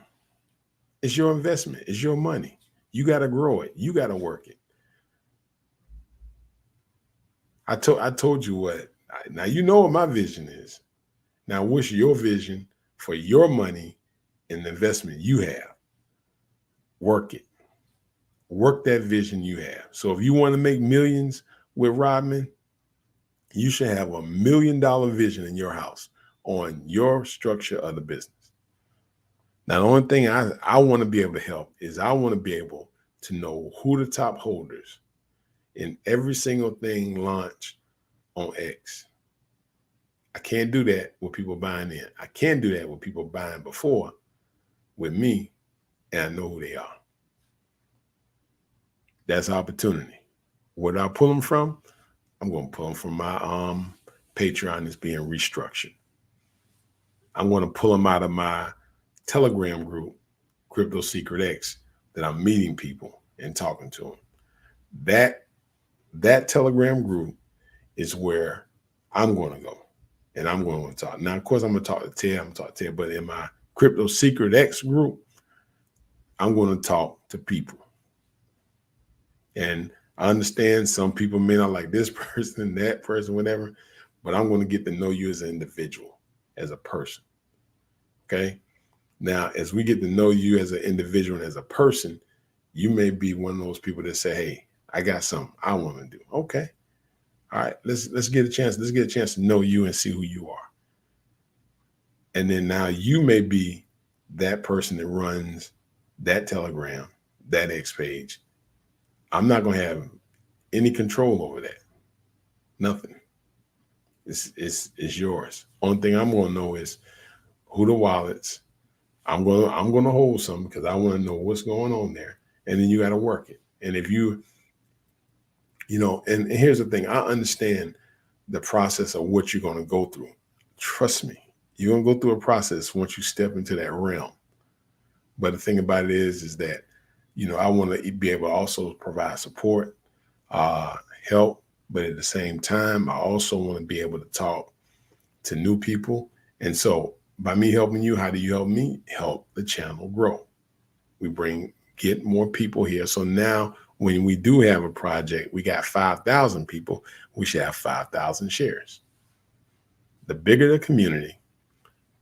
B: It's your investment. It's your money. You got to grow it. You got to work it. I told you what. Now you know what my vision is. Now what's your vision for your money and the investment you have? Work it. Work that vision you have. So if you want to make millions with Rodman, you should have $1 million vision in your house on your structure of the business. Now, the only thing I want to be able to help is I want to be able to know who the top holders in every single thing launch on X. I can't do that with people buying in. I can do that with people buying before with me, and I know who they are. That's opportunity. Where do I pull them from? I'm going to pull them from my Patreon that's being restructured. I'm going to pull them out of my Telegram group, Crypto Secret X, that I'm meeting people and talking to them. That Telegram group is where I'm going to go, and I'm going to talk. Now, of course, I'm going to talk to Ted, but in my Crypto Secret X group, I'm going to talk to people. And I understand some people may not like this person, that person, whatever, but I'm going to get to know you as an individual, as a person. Okay. Now, as we get to know you as an individual and as a person, you may be one of those people that say, "Hey, I got something I want to do." Okay. All right. Let's get a chance. Let's get a chance to know you and see who you are. And then now you may be that person that runs that Telegram, that X page. I'm not going to have any control over that. Nothing. It's yours. Only thing I'm going to know is who the wallets. I'm going to hold some because I want to know what's going on there. And then you got to work it. And if you know, and here's the thing, I understand the process of what you're going to go through. Trust me, you're going to go through a process once you step into that realm. But the thing about it is that, you know, I want to be able to also provide support, help, but at the same time, I also want to be able to talk to new people. And so by me helping you, how do you help me? Help the channel grow. We get more people here. So now when we do have a project, we got 5,000 people, we should have 5,000 shares. The bigger the community,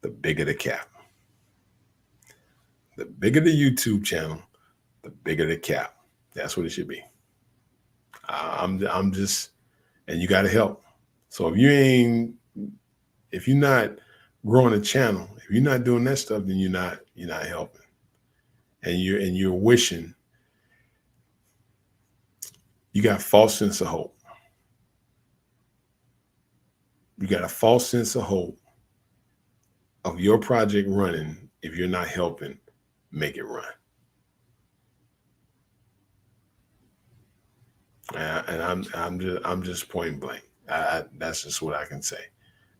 B: the bigger the cap. The bigger the YouTube channel, the bigger the cap. That's what it should be. I'm just, and you got to help. So if you're not growing a channel, if you're not doing that stuff, then you're not helping. And you're wishing. You got a false sense of hope. You got a false sense of hope of your project running if you're not helping make it run. And I'm just point blank. That's just what I can say.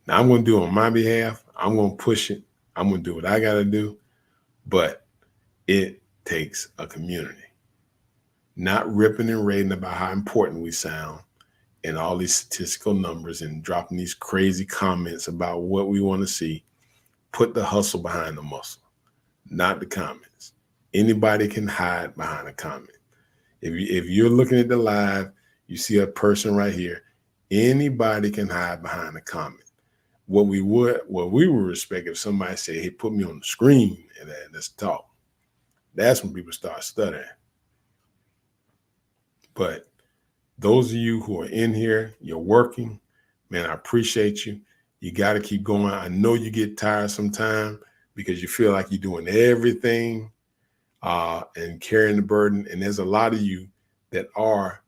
B: Now I'm going to do it on my behalf. I'm going to push it. I'm going to do what I got to do. But it takes a community. Not ripping and raving about how important we sound and all these statistical numbers and dropping these crazy comments about what we want to see. Put the hustle behind the muscle, not the comments. Anybody can hide behind a comment. If you're looking at the live, you see a person right here. Anybody can hide behind a comment. What we would respect if somebody said, "Hey, put me on the screen and let's talk." That's when people start stuttering. But those of you who are in here, you're working, man, I appreciate you. You got to keep going. I know you get tired sometimes because you feel like you're doing everything and carrying the burden. And there's a lot of you that are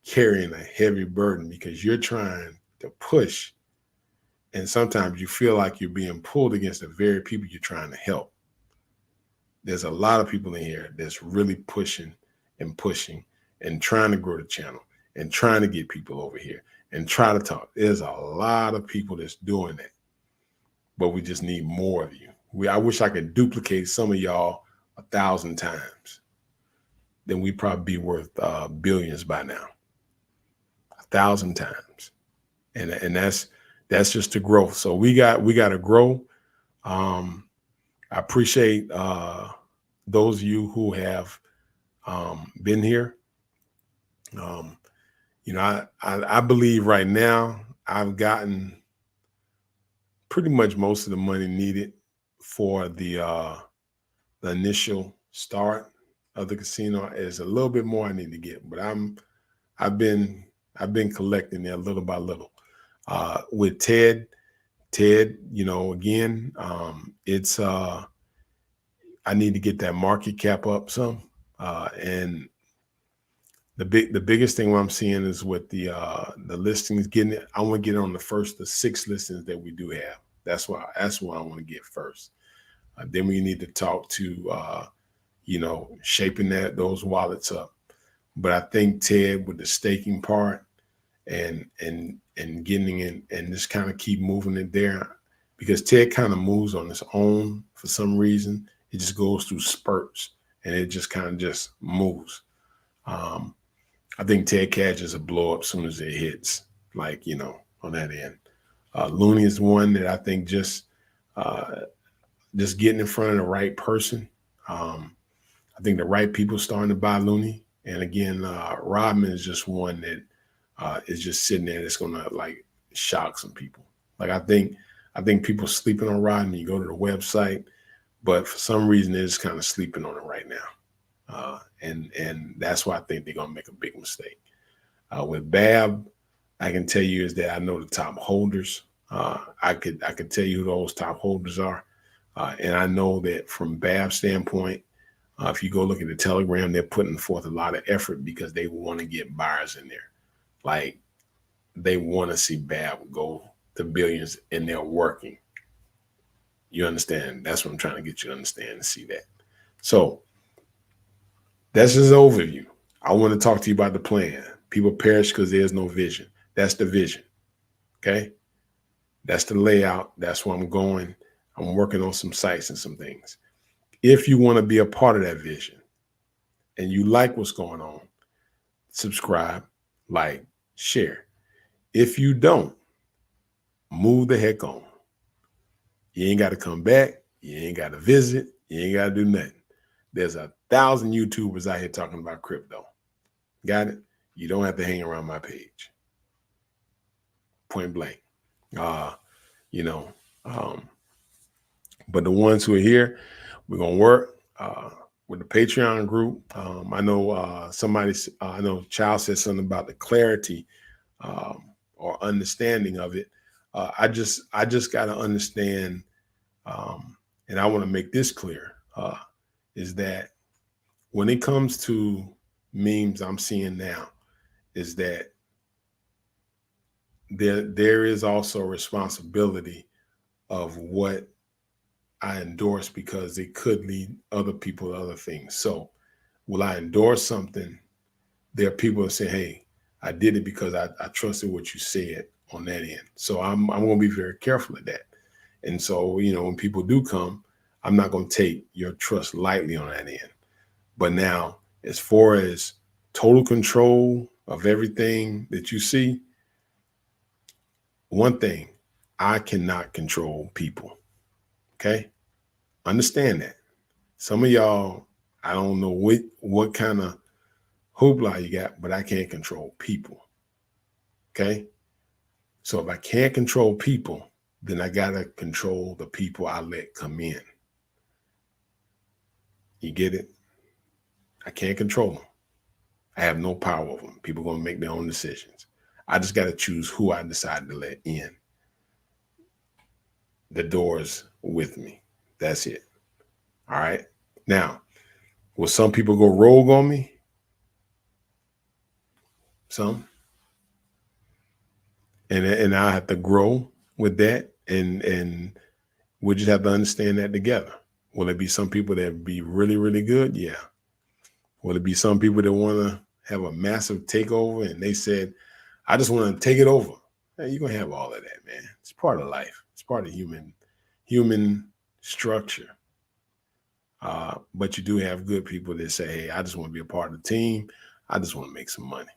B: carrying a heavy burden because you're trying to push. And sometimes you feel like you're being pulled against the very people you're trying to help. There's a lot of people in here that's really pushing and trying to grow the channel and trying to get people over here and try to talk. There's a lot of people that's doing that, but we just need more of you. I wish I could duplicate some of y'all 1,000 times. Then we'd probably be worth billions by now. 1,000 times, and that's just the growth. So we got to grow. I appreciate those of you who have been here. You know, I believe right now I've gotten pretty much most of the money needed for the initial start of the casino. There's a little bit more I need to get, but I've been collecting there little by little. With Ted, you know, again, it's I need to get that market cap up some, and the biggest thing what I'm seeing is with the listings I want to get on the first of 6 listings that we do have. That's what I want to get first. Then we need to talk to you know, shaping those wallets up. But I think Ted with the staking part and getting in and just kind of keep moving it there, because Ted kind of moves on its own for some reason. It just goes through spurts and it just kind of just moves. I think Ted catches a blow up as soon as it hits, like, you know, on that end. Looney is one that I think just getting in front of the right person. I think the right people starting to buy Looney, And again, Rodman is just one that is just sitting there that's gonna like shock some people. Like I think people sleeping on Rodman. You go to the website, but for some reason they're just kind of sleeping on it right now. And that's why I think they're gonna make a big mistake. With Bab, I can tell you is that I know the top holders. I could tell you who those top holders are, and I know that from Bab's standpoint, if you go look at the Telegram, they're putting forth a lot of effort because they want to get buyers in there. Like they want to see Bab go to billions, and they're working. You understand? That's what I'm trying to get you to understand and see that. So that's just an overview. I want to talk to you about the plan. People perish because there's no vision. That's the vision. Okay. That's the layout. That's where I'm going. I'm working on some sites and some things. If you want to be a part of that vision and you like what's going on, subscribe, like, share. If you don't, move the heck on. You ain't got to come back. You ain't got to visit. You ain't got to do nothing. There's 1,000 YouTubers out here talking about crypto. Got it? You don't have to hang around my page. Point blank. But the ones who are here, we're going to work with the Patreon group. I know I know Child said something about the clarity or understanding of it. I just got to understand, and I want to make this clear, is that when it comes to memes I'm seeing now, is that there is also a responsibility of what I endorse because it could lead other people to other things. So will I endorse something? There are people that say, hey, I did it because I trusted what you said on that end. So I'm going to be very careful of that. And so, when people do come, I'm not going to take your trust lightly on that end. But now, as far as total control of everything that you see, one thing, I cannot control people. Okay? Understand that. Some of y'all, I don't know what kind of hoopla you got, but I can't control people. Okay? So if I can't control people, then I got to control the people I let come in. You get it? I can't control them. I have no power over them. People are going to make their own decisions. I just got to choose who I decide to let in the doors with me. That's it. All right. Now, will some people go rogue on me? Some. And I have to grow with that. And we'll just have to understand that together. Will it be some people that be really, really good? Yeah. Will it be some people that want to have a massive takeover and they said, I just want to take it over? Hey, you're going to have all of that, man. It's part of life. It's part of human structure. But you do have good people that say, hey, I just want to be a part of the team. I just want to make some money.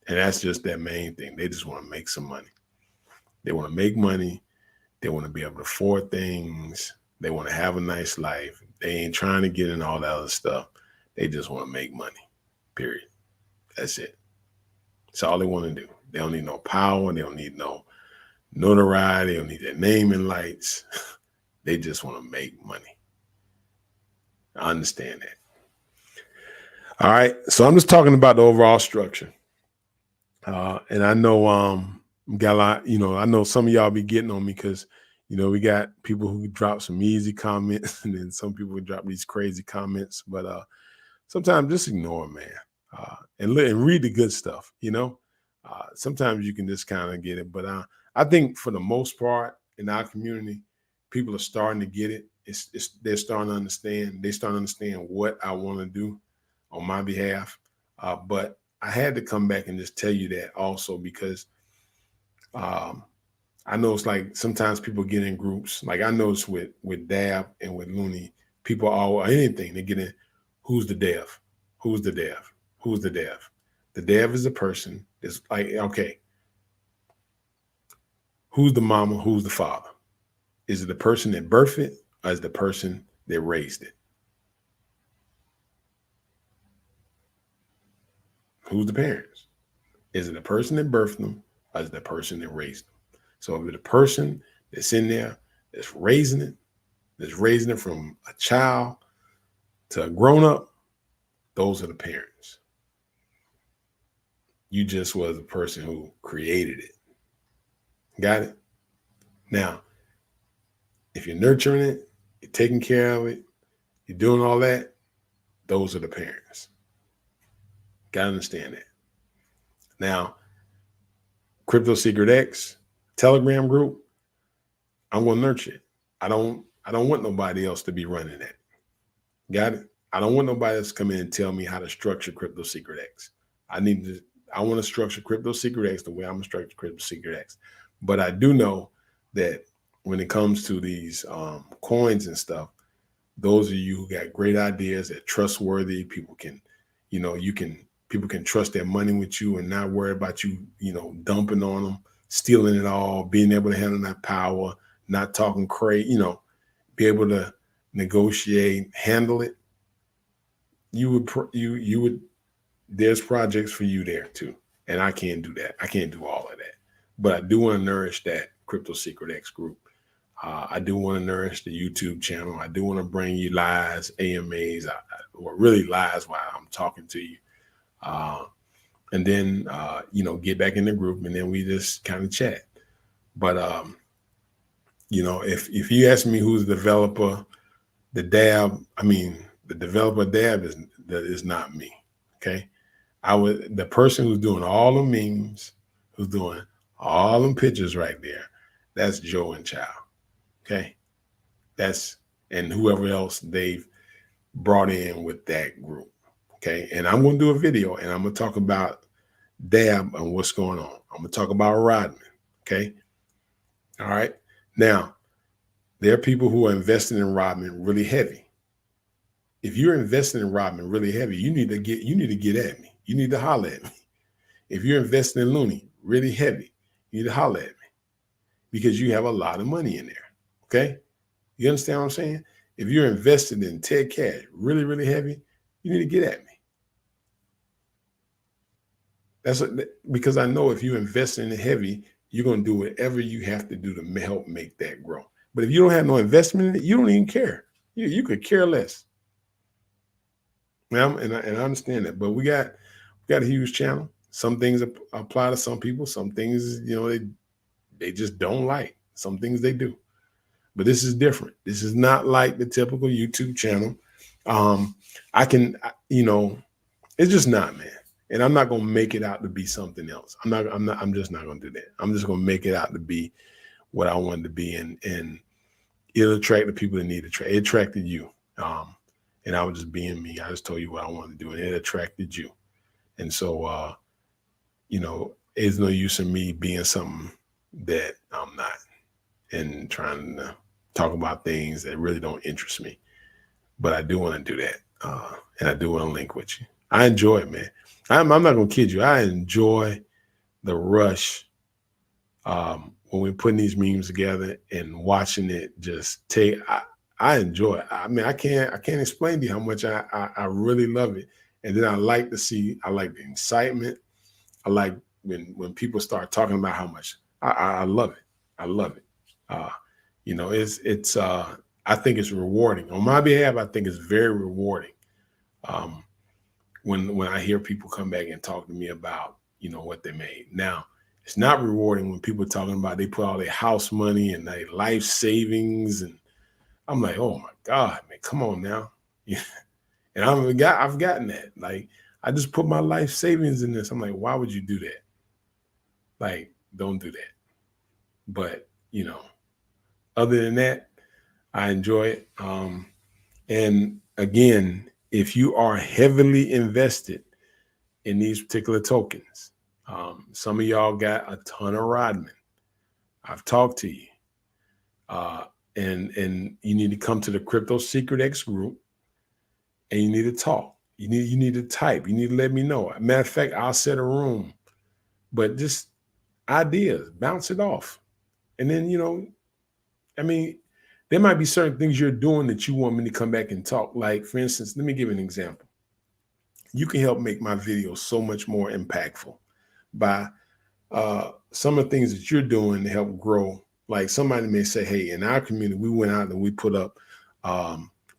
B: And that's just their main thing. They just want to make some money. They want to make money. They want to be able to afford things. They want to have a nice life. They ain't trying to get in all that other stuff. They just want to make money, period. That's it. That's all they want to do. They don't need no power. They don't need no notoriety. They don't need their name in lights. They just want to make money. I understand that. All right. So I'm just talking about the overall structure. And I know got a lot, I know some of y'all be getting on me because, we got people who drop some easy comments and then some people drop these crazy comments. But sometimes just ignore them, man, and read the good stuff. Sometimes you can just kind of get it. But I think for the most part in our community, people are starting to get it. They're starting to understand. They start to understand what I want to do on my behalf. But I had to come back and just tell you that also because I know it's like sometimes people get in groups. Like I noticed with Dab and with Looney, people all anything they get in. Who's the dev? Who's the dev? Who's the dev? The dev is a person. It's like, okay, who's the mama? Who's the father? Is it the person that birthed it or is it the person that raised it? Who's the parents? Is it the person that birthed them, or is it the person that raised them? So if it's the person that's in there that's raising it from a child to a grown up, those are the parents. You just was the person who created it. Got it? Now, if you're nurturing it, you're taking care of it, you're doing all that, those are the parents. Got to understand that. Now, Crypto Secret X, Telegram group, I'm going to nurture it. I don't want nobody else to be running that. Got it? I don't want nobody else to come in and tell me how to structure Crypto Secret X. I want to structure Crypto Secret X the way I'm going to structure Crypto Secret X. But I do know that when it comes to these coins and stuff, those of you who got great ideas that trustworthy, people can trust their money with you and not worry about you, dumping on them, stealing it all, being able to handle that power, not talking crazy, be able to negotiate, handle it. You would, there's projects for you there too. And I can't do that. I can't do all of that. But I do want to nourish that Crypto Secret X group. I do want to nourish the YouTube channel. I do want to bring you lives, AMAs, or really lives while I'm talking to you. And then, get back in the group and then we just kind of chat. But, if you ask me who's the developer, the developer Dab is not me. Okay. The person who's doing all the memes, who's doing all them pictures right there, that's Joe and Chow. Okay. And whoever else they've brought in with that group. Okay. And I'm going to do a video and I'm going to talk about Dab and what's going on. I'm going to talk about Rodman. Okay. All right. Now, there are people who are investing in Rodman really heavy. If you're investing in Rodman really heavy, you need to get at me. You need to holler at me. If you're investing in Looney really heavy, you need to holler at me because you have a lot of money in there. Okay. You understand what I'm saying? If you're invested in Ted Cash really, really heavy, you need to get at me. Because I know if you invest in it heavy, you're going to do whatever you have to do to help make that grow. But if you don't have no investment in it, you don't even care. You could care less. Now, and I understand that, but we got a huge channel. Some things apply to some people. Some things, they just don't like. Some things they do. But this is different. This is not like the typical YouTube channel. It's just not, man. And I'm not going to make it out to be something else. I'm just not going to do that. I'm just going to make it out to be what I wanted to be. And it'll attract the people that need to attract. It attracted you. And I was just being me. I just told you what I wanted to do, and it attracted you. And so, it's no use in me being something that I'm not and trying to talk about things that really don't interest me. But I do want to do that. And I do want to link with you. I enjoy it, man. I'm not going to kid you. I enjoy the rush when we're putting these memes together and watching it just take. I enjoy it. I mean, I can't explain to you how much I really love it. And then I like the excitement. I like when people start talking about how much I love it. I love it. It's I think it's rewarding. On my behalf, I think it's very rewarding. When I hear people come back and talk to me about, what they made. Now, it's not rewarding when people are talking about they put all their house money and their life savings, and I'm like, oh my God, man, come on now. Yeah. And I've gotten that. Like, I just put my life savings in this. I'm like, why would you do that? Like, don't do that. But, other than that, I enjoy it. And again, if you are heavily invested in these particular tokens, some of y'all got a ton of Rodman. I've talked to you. And you need to come to the Crypto Secret X group and you need to talk. You need to type. You need to let me know. Matter of fact, I'll set a room. But just ideas, bounce it off. And then, there might be certain things you're doing that you want me to come back and talk. Like, for instance, let me give an example. you can help make my videos so much more impactful by some of the things that you're doing to help grow. Like somebody may say, hey, in our community, we went out and we put up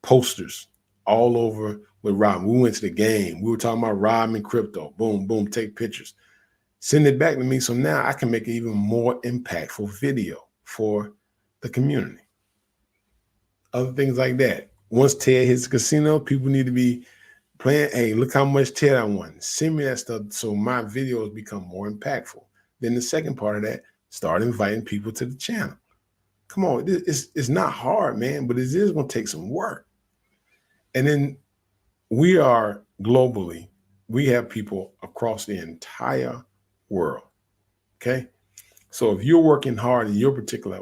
B: posters all over with Robin. We went to the game. We were talking about Robin crypto. Boom, boom, take pictures. Send it back to me. So now I can make an even more impactful video for the community. Other things like that. Once Ted hits the casino, people need to be playing, hey, look how much Ted I won. Send me that stuff so my videos become more impactful. Then the second part of that, start inviting people to the channel. Come on, it's not hard, man, but it is going to take some work. And then we are globally, we have people across the entire world, okay? So if you're working hard in your particular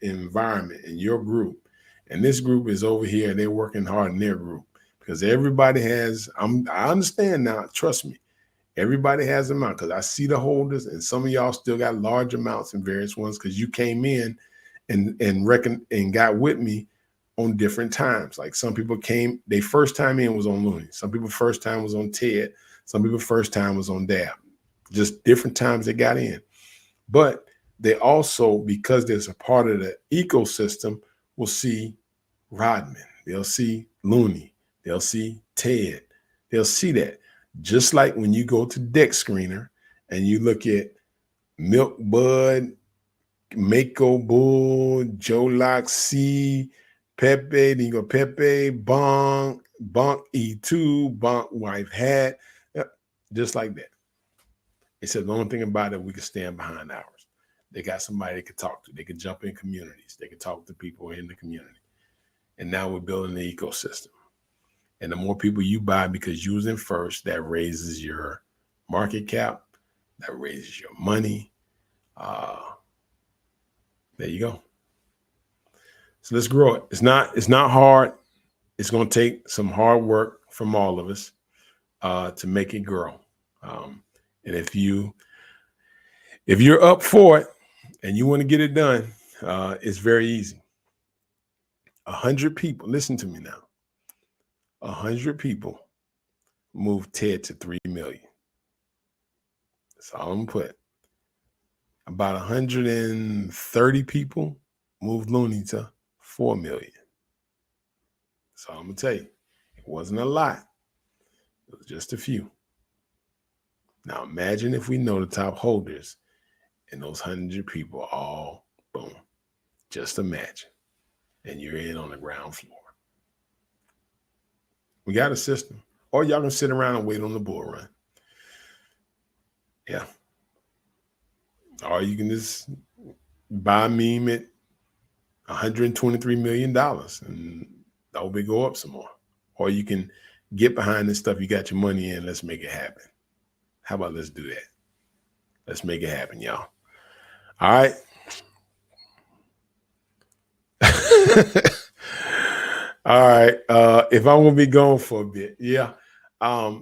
B: environment, in your group, and this group is over here, and they're working hard in their group, because everybody has, I understand now, trust me, everybody has an amount, because I see the holders, and some of y'all still got large amounts in various ones, because you came in and got with me on different times. Like some people came, they first time in was on Looney. Some people first time was on Ted. Some people first time was on Dab. Just different times they got in. But they also, because there's a part of the ecosystem, will see Rodman. They'll see Looney. They'll see Ted. They'll see that. Just like when you go to Deck Screener and you look at Milk Bud, Mako Bull, Joe Lock C, Pepe, then you go Pepe, Bonk E2, Bonk Wife Hat, just like that. It said the only thing about it, we can stand behind ours. They got somebody they could talk to. They could jump in communities. They could talk to people in the community. And now we're building the ecosystem. And the more people you buy because you was in first, that raises your market cap, that raises your money. There you go. So let's grow it. It's not hard. It's going to take some hard work from all of us to make it grow. And if you're up for it and you want to get it done, it's very easy. 100 people, listen to me now. 100 people moved Ted to 3 million. That's all I'm gonna put. About 130 people moved Looney to 4 million. That's all I'm gonna tell you. It wasn't a lot. It was just a few. Now imagine if we know the top holders and those 100 people all, boom. Just imagine. And you're in on the ground floor. We got a system. Or y'all can sit around and wait on the bull run. Yeah. Or you can just buy a meme at $123 million and hope it go up some more. Or you can get behind this stuff you got your money in. Let's make it happen. How about let's do that? Let's make it happen, y'all. All right. All right. If I'm gonna be gone for a bit, yeah. I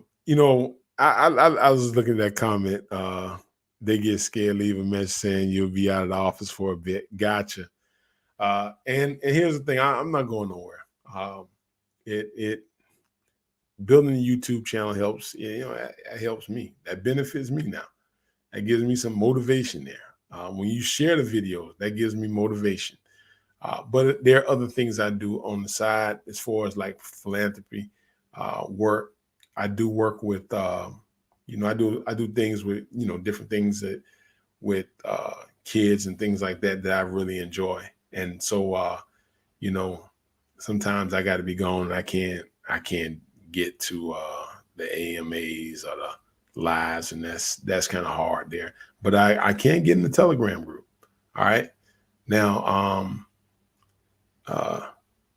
B: was looking at that comment. They get scared, leave a message saying you'll be out of the office for a bit. Gotcha. And here's the thing: I'm not going nowhere. It building a YouTube channel helps. It helps me. That benefits me now. That gives me some motivation there. When you share the videos, that gives me motivation. But there are other things I do on the side as far as like philanthropy work. I do work with, I do things with, different things that with kids and things like that I really enjoy. And so, sometimes I got to be gone. I can't get to the AMAs or the lives, and that's kind of hard there. But I can get in the Telegram group. All right. Now,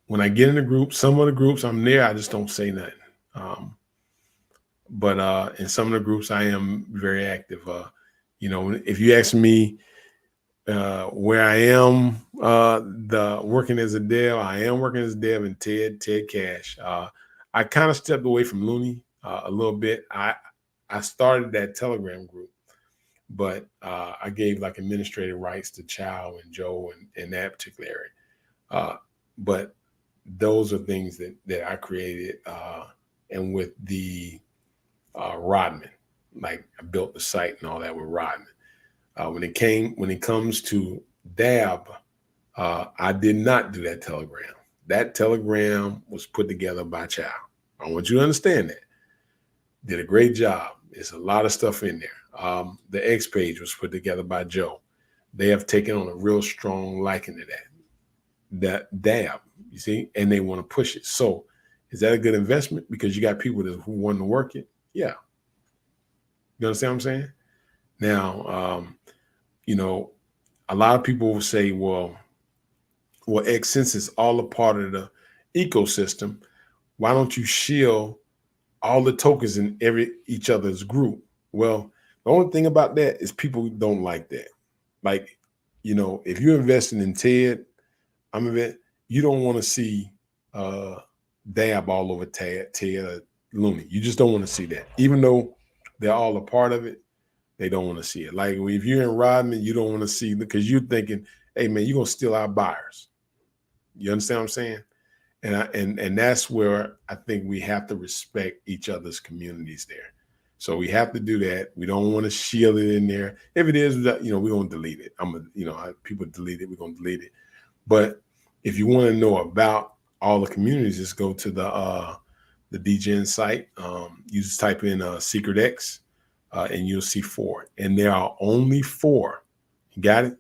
B: when I get in the group, some of the groups I'm there, I just don't say nothing. But in some of the groups, I am very active. If you ask me where I am, working as a dev, I am working as a dev in Ted Cash. I kind of stepped away from Looney a little bit. I started that Telegram group, but I gave like administrative rights to Chow and Joe in that particular area. But those are things that I created. And with the Rodman. Like I built the site and all that with Rodman. When it comes to Dab, I did not do that Telegram. That Telegram was put together by Chow. I want you to understand that. Did a great job. There's a lot of stuff in there. The X page was put together by Joe. They have taken on a real strong liking to that Dab, you see, and they want to push it. So is that a good investment? Because you got people who want to work it? Yeah. You understand what I'm saying? Now, a lot of people will say, well, X, since it's all a part of the ecosystem, why don't you shield all the tokens in each other's group? Well, the only thing about that is people don't like that. Like, if you're investing in TED, you don't want to see Dab all over TED Looney. You just don't want to see that. Even though they're all a part of it, they don't want to see it. Like if you're in Rodman, you don't want to see, because you're thinking, hey man, you're gonna steal our buyers. You understand what I'm saying? And that's where I think we have to respect each other's communities there. So we have to do that. We don't want to shield it in there. If it is, we're gonna delete it. People delete it, we're gonna delete it. But if you want to know about all the communities, just go to the DGen site. You just type in Secret X, and you'll see 4. And there are only 4. You got it?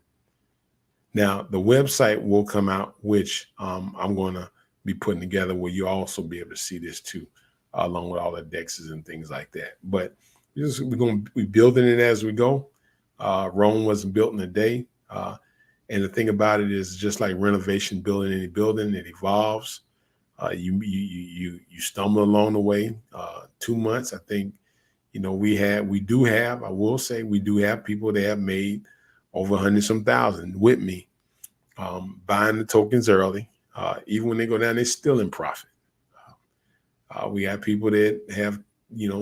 B: Now, the website will come out, which I'm going to be putting together, where you'll also be able to see this too, along with all the dexes and things like that. But we're going to be building it as we go. Rome wasn't built in a day. And the thing about it is, just like renovation, building any building, it evolves. You stumble along the way. 2 months, I think, we do have, I will say, we do have people that have made over 100-some thousand with me, buying the tokens early. Even when they go down, they're still in profit. We have people that have,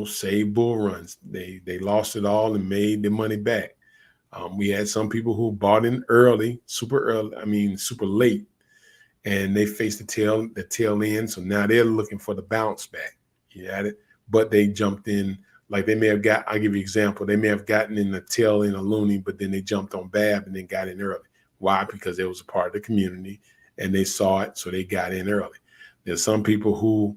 B: saved bull runs. They lost it all and made their money back. We had some people who bought in super late, and they faced the tail end. So now they're looking for the bounce back. You had it, but they jumped in. Like they may have I'll give you an example. They may have gotten in the tail end of Looney, but then they jumped on Bab and then got in early. Why? Because it was a part of the community and they saw it, so they got in early. There's some people who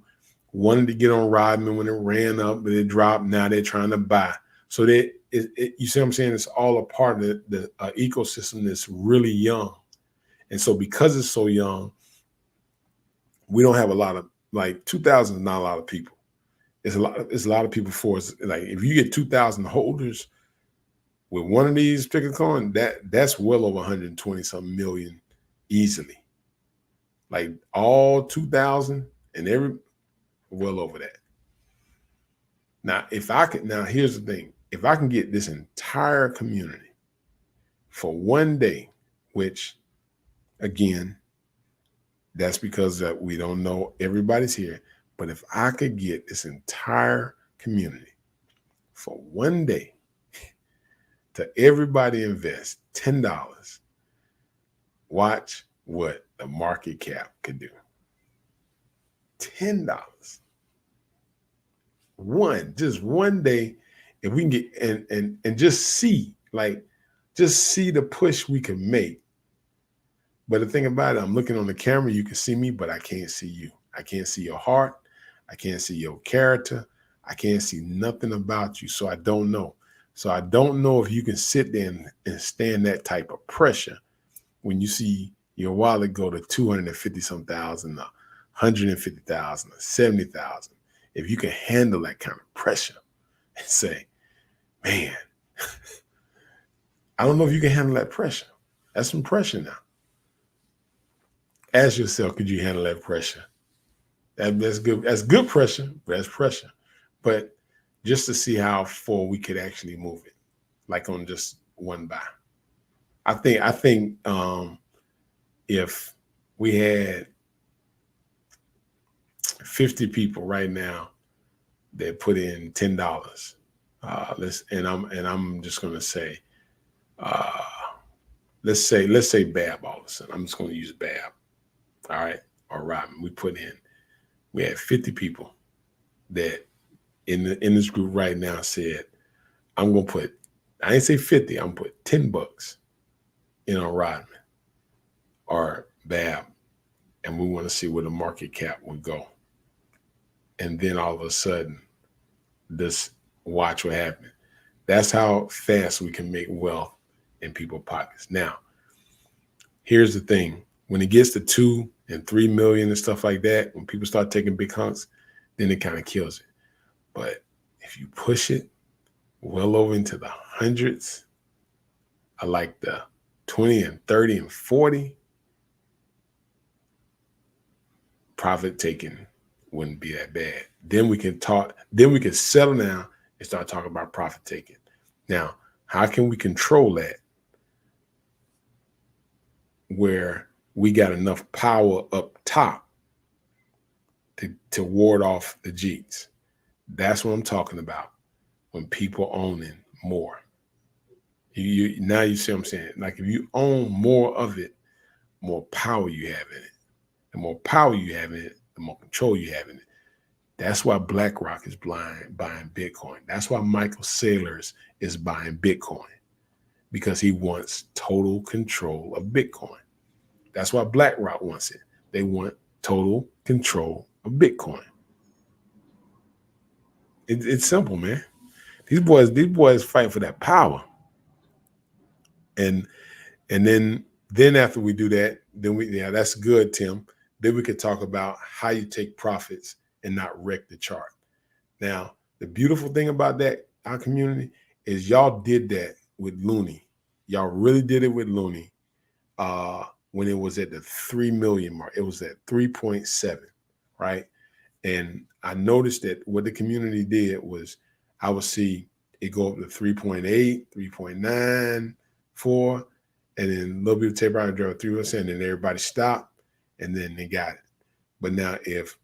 B: wanted to get on Rodman when it ran up, but it dropped. Now they're trying to buy. So you see what I'm saying? It's all a part of the ecosystem that's really young. And so because it's so young, we don't have a lot of, 2,000 is not a lot of people. It's a lot of people for us. Like if you get 2,000 holders with one of these particular coins, that's well over 120-something million easily. Like all 2,000 and well over that. Now, here's the thing. If I can get this entire community for one day, which again, that's because we don't know everybody's here. But if I could get this entire community for one day to everybody invest $10, watch what the market cap could do. $10. Just one day, if we can get and just see the push we can make. But the thing about it, I'm looking on the camera, you can see me, but I can't see you. I can't see your heart. I can't see your character. I can't see nothing about you. So I don't know. So I don't know if you can sit there and stand that type of pressure when you see your wallet go to 250-some thousand, 150,000, 70,000. If you can handle that kind of pressure and say, man, I don't know if you can handle that pressure. That's some pressure now. Ask yourself, could you handle that pressure? That's good. That's good pressure, but that's pressure. But just to see how far we could actually move it, like on just one buy. I think if we had 50 people right now that put in $10, I'm just gonna say, let's say Bab all of a sudden. I'm just gonna use Bab. All right, or Robin. We had 50 people that in this group right now said, I'm gonna put, I ain't say 50, I'm gonna put $10 in on Rodman or Bab, and we want to see where the market cap would go. And then all of a sudden, this watch what happened. That's how fast we can make wealth in people's pockets. Now, here's the thing. When it gets to 2 and 3 million and stuff like that, when people start taking big hunks, then it kind of kills it. But if you push it well over into the hundreds, I like the 20 and 30 and 40, profit taking wouldn't be that bad. Then we can settle down and start talking about profit taking. Now, how can we control that where we got enough power up top to ward off the G's? That's what I'm talking about. When people owning more, now you see what I'm saying. Like if you own more of it, more power you have in it. The more power you have in it, the more control you have in it. That's why BlackRock is buying Bitcoin. That's why Michael Saylor is buying Bitcoin, because he wants total control of Bitcoin. That's why BlackRock wants it. They want total control of Bitcoin. It's simple, man. These boys fight for that power. And then after we do that, that's good, Tim. Then we could talk about how you take profits and not wreck the chart. Now, the beautiful thing about that, our community, is y'all did that with Looney. Y'all really did it with Looney when it was at the 3 million mark. It was at 3.7, right? And I noticed that what the community did was I would see it go up to 3.8, 3.9, 4, and then a little bit of taper out, drove 3%, and then everybody stopped, and then they got it. But now if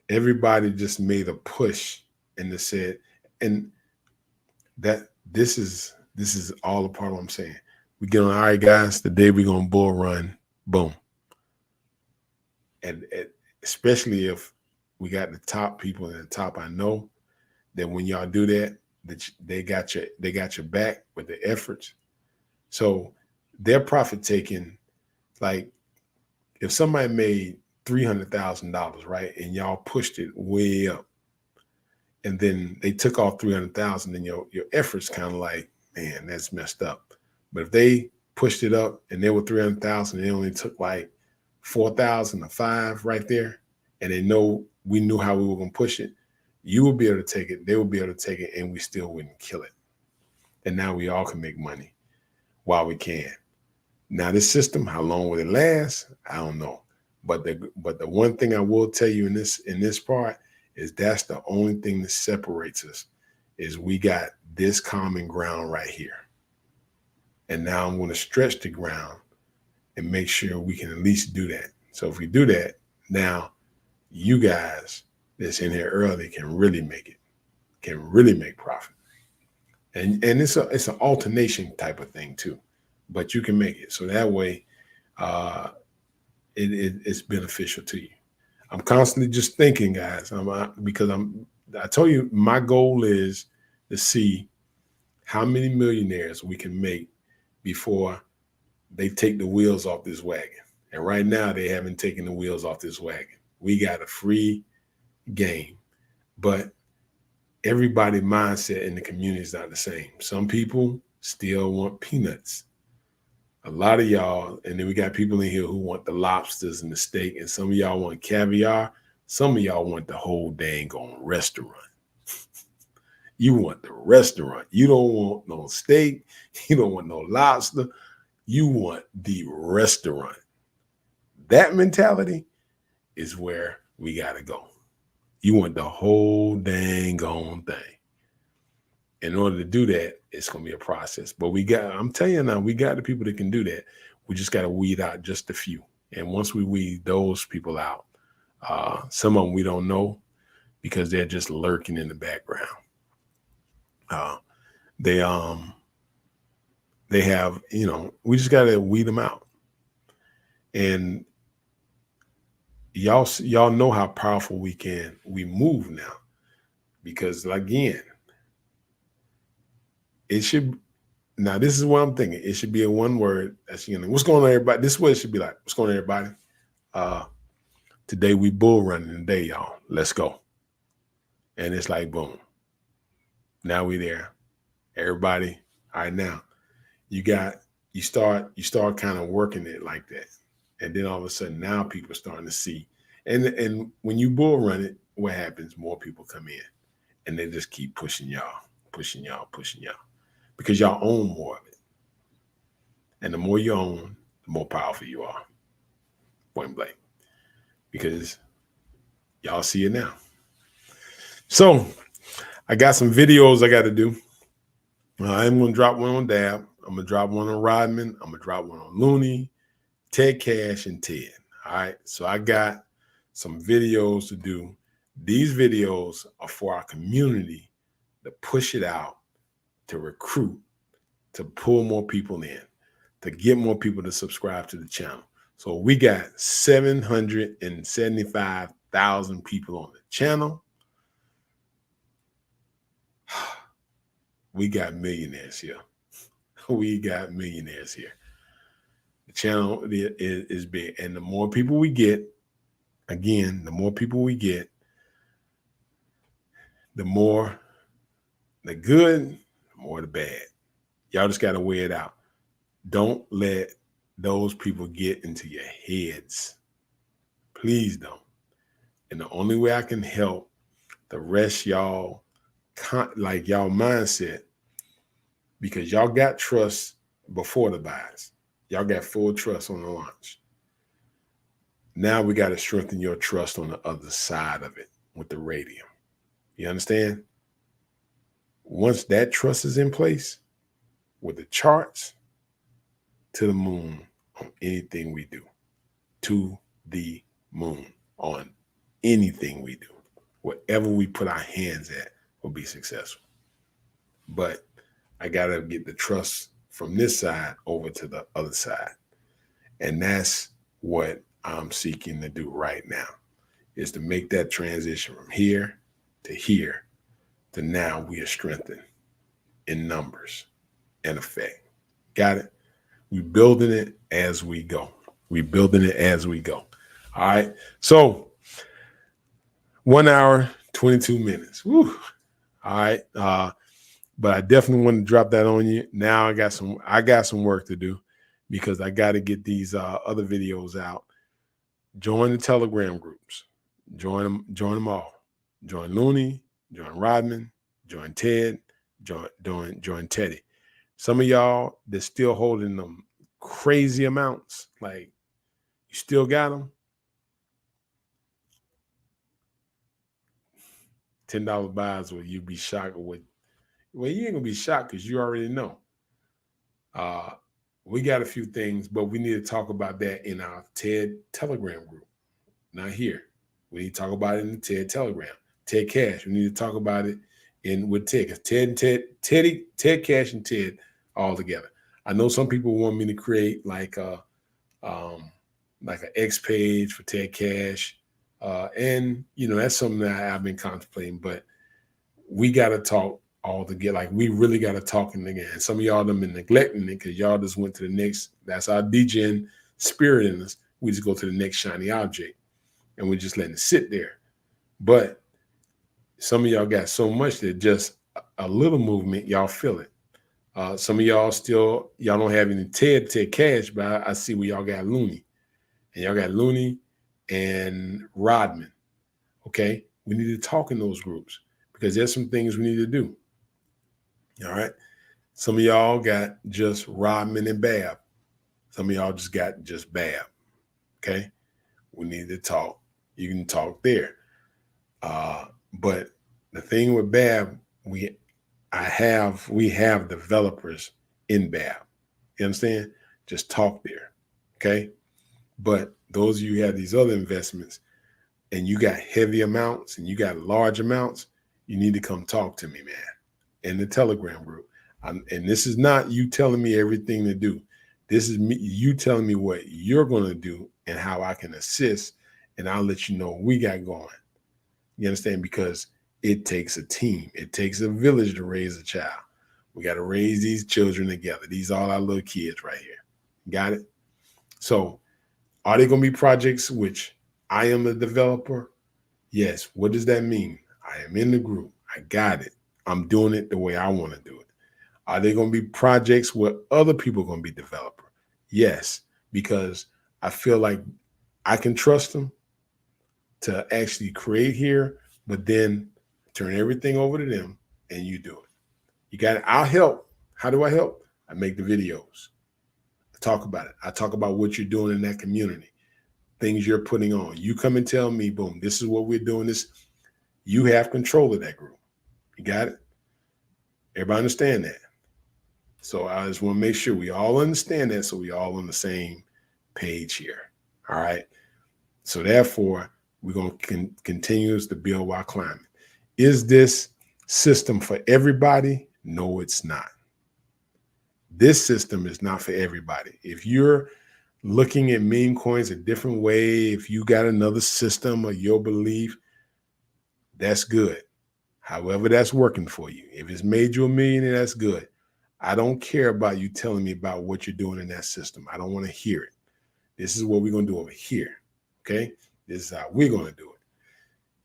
B: everybody just made a push and they said, and that this is all a part of what I'm saying. We get on, all right, guys, today we're going to bull run, boom. And especially if we got the top people in the top, I know that when y'all do that they got your back with the efforts. So their profit taking, like if somebody made $300,000, right, and y'all pushed it way up, and then they took off 300,000, then your efforts kind of like, man, that's messed up. But if they pushed it up and they were 300,000, they only took like 4,000 or 5 right there, and they know we knew how we were going to push it, you will be able to take it, they will be able to take it, and we still wouldn't kill it. And now we all can make money while we can. Now this system, how long will it last? I don't know. But the one thing I will tell you in this part is that's the only thing that separates us, is we got this common ground right here. And now I'm going to stretch the ground and make sure we can at least do that. So if we do that, now you guys that's in here early can really make it, can really make profit. And it's an alternation type of thing too, but you can make it. So that way it's beneficial to you. I'm constantly just thinking, guys, because I told you my goal is to see how many millionaires we can make before they take the wheels off this wagon. And right now they haven't taken the wheels off this wagon. We got a free game, but everybody's mindset in the community is not the same. Some people still want peanuts. A lot of y'all, and then we got people in here who want the lobsters and the steak, and some of y'all want caviar. Some of y'all want the whole dang on restaurant. You want the restaurant. You don't want no steak. You don't want no lobster. You want the restaurant. That mentality is where we got to go. You want the whole dang on thing. In order to do that, it's going to be a process. But I'm telling you now, we got the people that can do that. We just got to weed out just a few. And once we weed those people out, some of them we don't know because they're just lurking in the background. They have, we just got to weed them out. And y'all know how powerful we move now. Because again, it should. Now this is what I'm thinking. It should be a one word. That's what's going on, everybody. This is what it should be like. What's going on, everybody? Today we bull running today, y'all. Let's go. And it's like boom. Now we there. Everybody. All right, now you start kind of working it like that. And then all of a sudden now people are starting to see. And when you bull run it, what happens? More people come in and they just keep pushing y'all. Because y'all own more of it. And the more you own, the more powerful you are. Point blank. Because y'all see it now. So I got some videos I got to do. I'm going to drop one on Dab. I'm going to drop one on Rodman. I'm going to drop one on Looney, Ted Cash, and Ted. All right. So I got some videos to do. These videos are for our community to push it out, to recruit, to pull more people in, to get more people to subscribe to the channel. So we got 775,000 people on the channel. We got millionaires here. The channel is big. And the more people we get, again, the more the more the good, the more the bad. Y'all just got to weigh it out. Don't let those people get into your heads. Please don't. And the only way I can help the rest y'all, like y'all mindset, because y'all got trust before the buys. Y'all got full trust on the launch. Now we got to strengthen your trust on the other side of it with the radium. You understand? Once that trust is in place with the charts, to the moon on anything we do. To the moon on anything we do. Whatever we put our hands at will be successful. But I got to get the trust from this side over to the other side. And that's what I'm seeking to do right now, is to make that transition from here to now we are strengthened in numbers and effect. Got it? We're building it as we go. All right. So 1 hour, 22 minutes. Woo. All right. But I definitely want to drop that on you. Now I got some work to do, because I got to get these other videos out. Join the Telegram groups. Join them all. Join Looney, join Rodman, join Ted, join Teddy. Some of y'all that's still holding them crazy amounts, like you still got them. $10 buys, will you be shocked with? Well, you ain't gonna be shocked because you already know. We got a few things, but we need to talk about that in our TED Telegram group. Not here. We need to talk about it in the TED Telegram. Ted Cash. We need to talk about it with Ted. Because Ted Cash and Ted all together. I know some people want me to create like an X page for Ted Cash. And that's something that I've been contemplating, but we got to talk all together. Like we really got to talk again. And some of y'all have been neglecting it because y'all just went to the next. That's our DGen spirit in us. We just go to the next shiny object and we're just letting it sit there. But some of y'all got so much that just a little movement, y'all feel it. Some of y'all don't have any Ted Cash, but I see where y'all got Looney. And y'all got Looney and Rodman. Okay? We need to talk in those groups because there's some things we need to do. All right? Some of y'all got just Rodman and Bab. Some of y'all just got just Bab. Okay? We need to talk. You can talk there. But the thing with Bab, we have developers in Bab. You understand? Just talk there. Okay? But those of you who have these other investments and you got heavy amounts and you got large amounts, you need to come talk to me, man, in the Telegram group. And this is not you telling me everything to do. This is you telling me what you're going to do and how I can assist, and I'll let you know what we got going. You understand? Because it takes a team. It takes a village to raise a child. We got to raise these children together. These are all our little kids right here. Got it? So are they going to be projects which I am a developer? Yes. What does that mean? I am in the group. I got it. I'm doing it the way I want to do it. Are they going to be projects where other people are going to be developer? Yes, because I feel like I can trust them to actually create here, but then turn everything over to them and you do it. You got it. I'll help. How do I help? I make the videos. I talk about it. I talk about what you're doing in that community, things you're putting on. You come and tell me, boom, this is what we're doing. This, you have control of that group. You got it? Everybody understand that? So I just want to make sure we all understand that, so we all on the same page here. All right. So therefore, we're going to continue to build while climbing. Is this system for everybody? No, it's not. This system is not for everybody. If you're looking at meme coins a different way, if you got another system or your belief, that's good. However, that's working for you. If it's made you a millionaire, that's good. I don't care about you telling me about what you're doing in that system. I don't want to hear it. This is what we're going to do over here. Okay? This is how we're going to do it.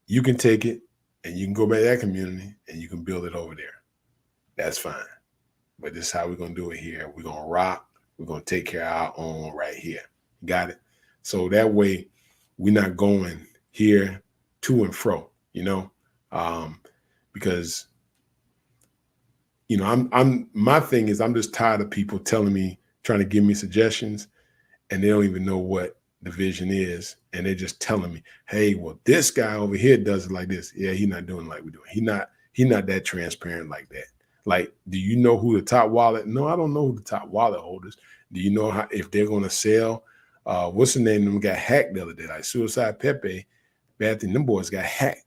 B: You can take it and you can go back to that community and you can build it over there. That's fine. But this is how we're going to do it here. We're going to rock. We're going to take care of our own right here. Got it? So that way we're not going here to and fro, you know, because, you know, my thing is I'm just tired of people telling me, trying to give me suggestions, and they don't even know what the vision is. And they're just telling me, hey, well, this guy over here does it like this. Yeah, he's not doing it like we do. He's not that transparent like that. Like, do you know who the top wallet? No, I don't know who the top wallet holders. Do you know how, if they're going to sell? What's the name of them got hacked the other day? Like Suicide Pepe, bad thing, them boys got hacked.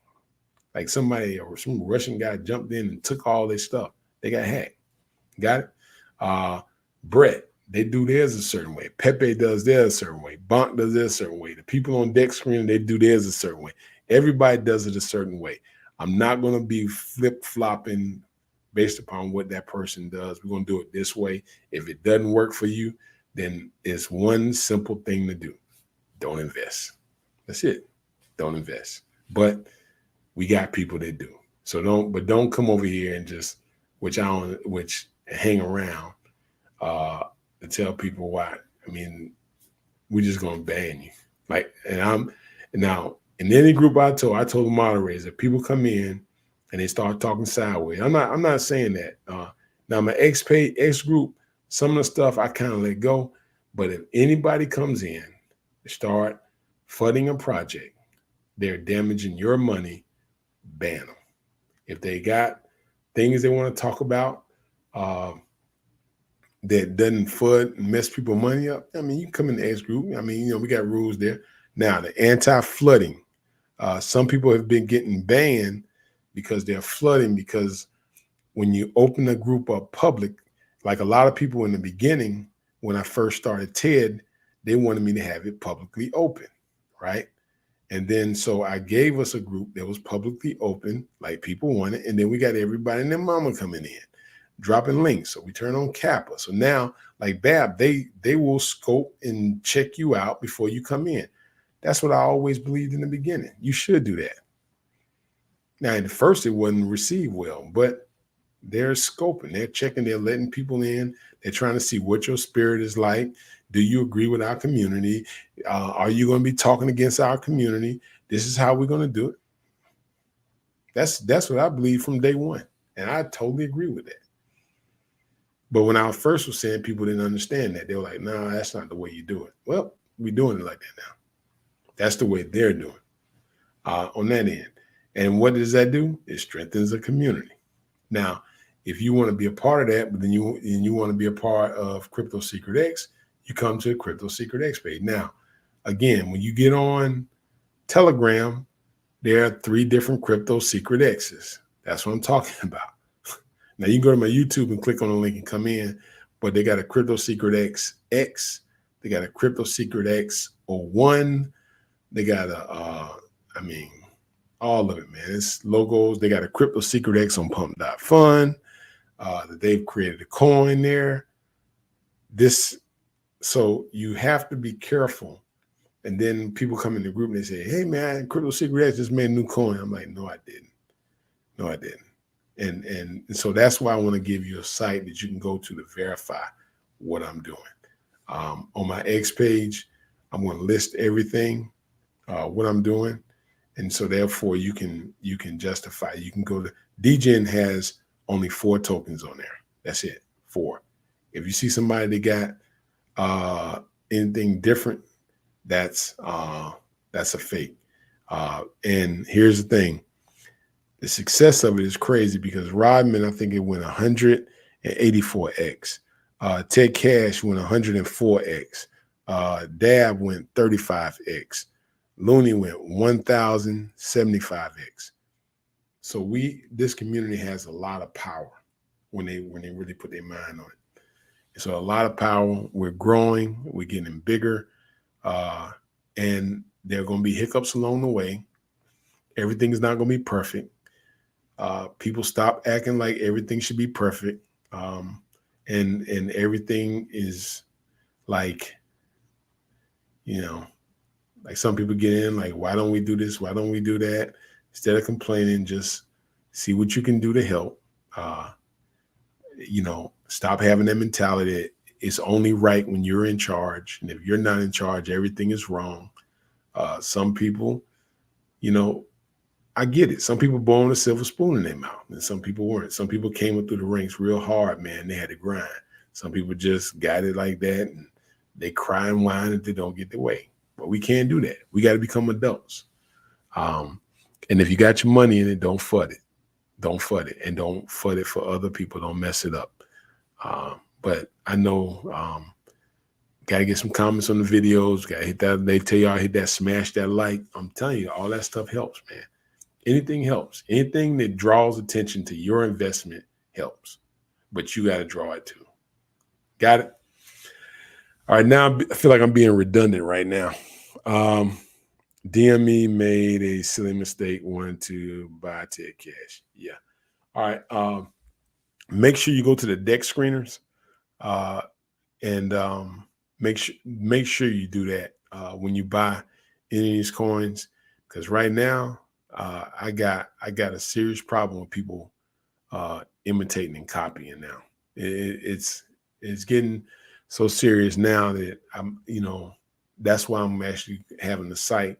B: Like somebody or some Russian guy jumped in and took all their stuff. They got hacked. Got it? Brett, they do theirs a certain way. Pepe does theirs a certain way. Bonk does theirs a certain way. The people on deck screen, they do theirs a certain way. Everybody does it a certain way. I'm not going to be flip-flopping based upon what that person does. We're going to do it this way. If it doesn't work for you, then it's one simple thing to do. Don't invest. That's it. Don't invest. But we got people that do. So don't come over here and just, which hang around to tell people why. I mean, we're just going to ban you. Like, now in any group I told the moderators that people come in and they start talking sideways. I'm not saying that. Now my X group, some of the stuff I kind of let go. But if anybody comes in and start flooding a project, they're damaging your money, ban them. If they got things they want to talk about that doesn't flood and mess people money up, I mean, you come in the X group. I mean, you know, we got rules there. Now, the anti-flooding, some people have been getting banned because they're flooding, because when you open a group up public, like a lot of people in the beginning, when I first started TED, they wanted me to have it publicly open, right? And then so I gave us a group that was publicly open, like people wanted, and then we got everybody and their mama coming in, dropping links. So we turn on Kappa. So now, like Bab, they will scope and check you out before you come in. That's what I always believed in the beginning. You should do that. Now, at first, it wasn't received well, but they're scoping, they're checking, they're letting people in. They're trying to see what your spirit is like. Do you agree with our community? Are you going to be talking against our community? This is how we're going to do it. That's what I believe from day one. And I totally agree with that. But when I first was saying, people didn't understand that. They were like, no, that's not the way you do it. Well, we're doing it like that now. That's the way they're doing on that end. And what does that do? It strengthens the community. Now, if you want to be a part of that, but then you want to be a part of Crypto Secret X, you come to the Crypto Secret X page. Now, again, when you get on Telegram, there are 3 different Crypto Secret X's. That's what I'm talking about. Now, you can go to my YouTube and click on the link and come in, but they got a Crypto Secret X, they got a Crypto Secret X 01, they got a all of it, man. It's logos. They got a Crypto Secret X on Pump.Fun. That they've created a coin there. So you have to be careful. And then people come in the group and they say, "Hey man, Crypto Secret X just made a new coin." I'm like, "No, I didn't. No, I didn't." And so that's why I want to give you a site that you can go to verify what I'm doing. On my X page, I'm going to list everything, what I'm doing. And so therefore you can justify. You can go to DGen has only 4 tokens on there. That's it. 4. If you see somebody that got anything different, that's a fake. And here's the thing. The success of it is crazy because Rodman, I think it went 184x. Ted Cash went 104x. Dab went 35x. Looney went 1075x. So this community has a lot of power when they really put their mind on it. So a lot of power. We're growing. We're getting bigger. And there are going to be hiccups along the way. Everything is not going to be perfect. People stop acting like everything should be perfect. And everything is like, like some people get in like, why don't we do this? Why don't we do that? Instead of complaining, just see what you can do to help. Stop having that mentality that it's only right when you're in charge. And if you're not in charge, everything is wrong. Some people, I get it. Some people born with a silver spoon in their mouth, and some people weren't. Some people came up through the ranks real hard, man. They had to grind. Some people just got it like that, and they cry and whine if they don't get their way. But we can't do that. We got to become adults. And if you got your money in it, don't FUD it. Don't FUD it, and don't FUD it for other people. Don't mess it up. But I know got to get some comments on the videos. Got to hit that. They tell y'all hit that, smash that like. I'm telling you, all that stuff helps, man. Anything helps. Anything that draws attention to your investment helps, but you got to draw it too. Got it? All right. Now I feel like I'm being redundant right now. DME made a silly mistake wanting to buy Ted Cash. Yeah. All right. Make sure you go to the deck screeners and make sure you do that when you buy any of these coins, because right now, I got a serious problem with people imitating and copying now. It's getting so serious now that that's why I'm actually having a site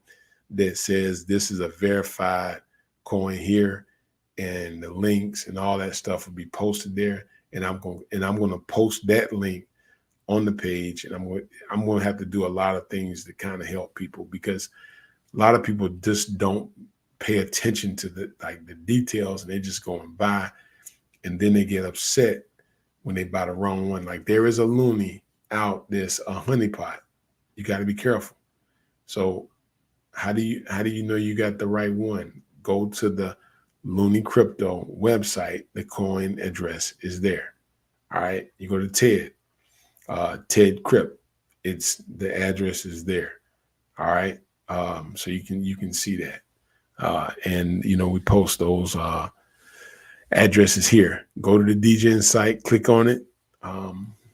B: that says this is a verified coin here, and the links and all that stuff will be posted there. And I'm going to post that link on the page, and I'm going to have to do a lot of things to kind of help people, because a lot of people just don't pay attention to the details, and they just go and buy, and then they get upset when they buy the wrong one. Like there is a Looney out, there's a honeypot. You got to be careful. So how do you know you got the right one? Go to the Looney Crypto website. The coin address is there. All right. You go to Ted Crypt. The address is there. All right. So you can see that. And we post those addresses here. Go to the DGen site, click on it.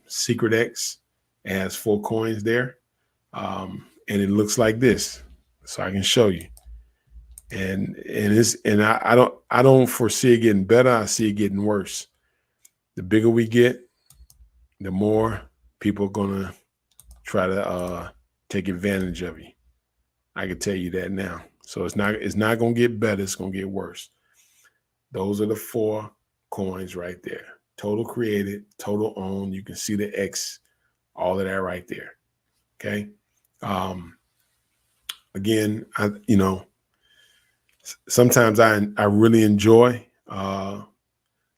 B: Secret X has 4 coins there. And it looks like this. So I can show you. And I don't foresee it getting better. I see it getting worse. The bigger we get, the more people are gonna try to take advantage of you. I can tell you that now. So it's not gonna get better, it's gonna get worse. Those are the 4 coins right there. Total created, total owned. You can see the X, all of that right there. Okay. Again, sometimes I really enjoy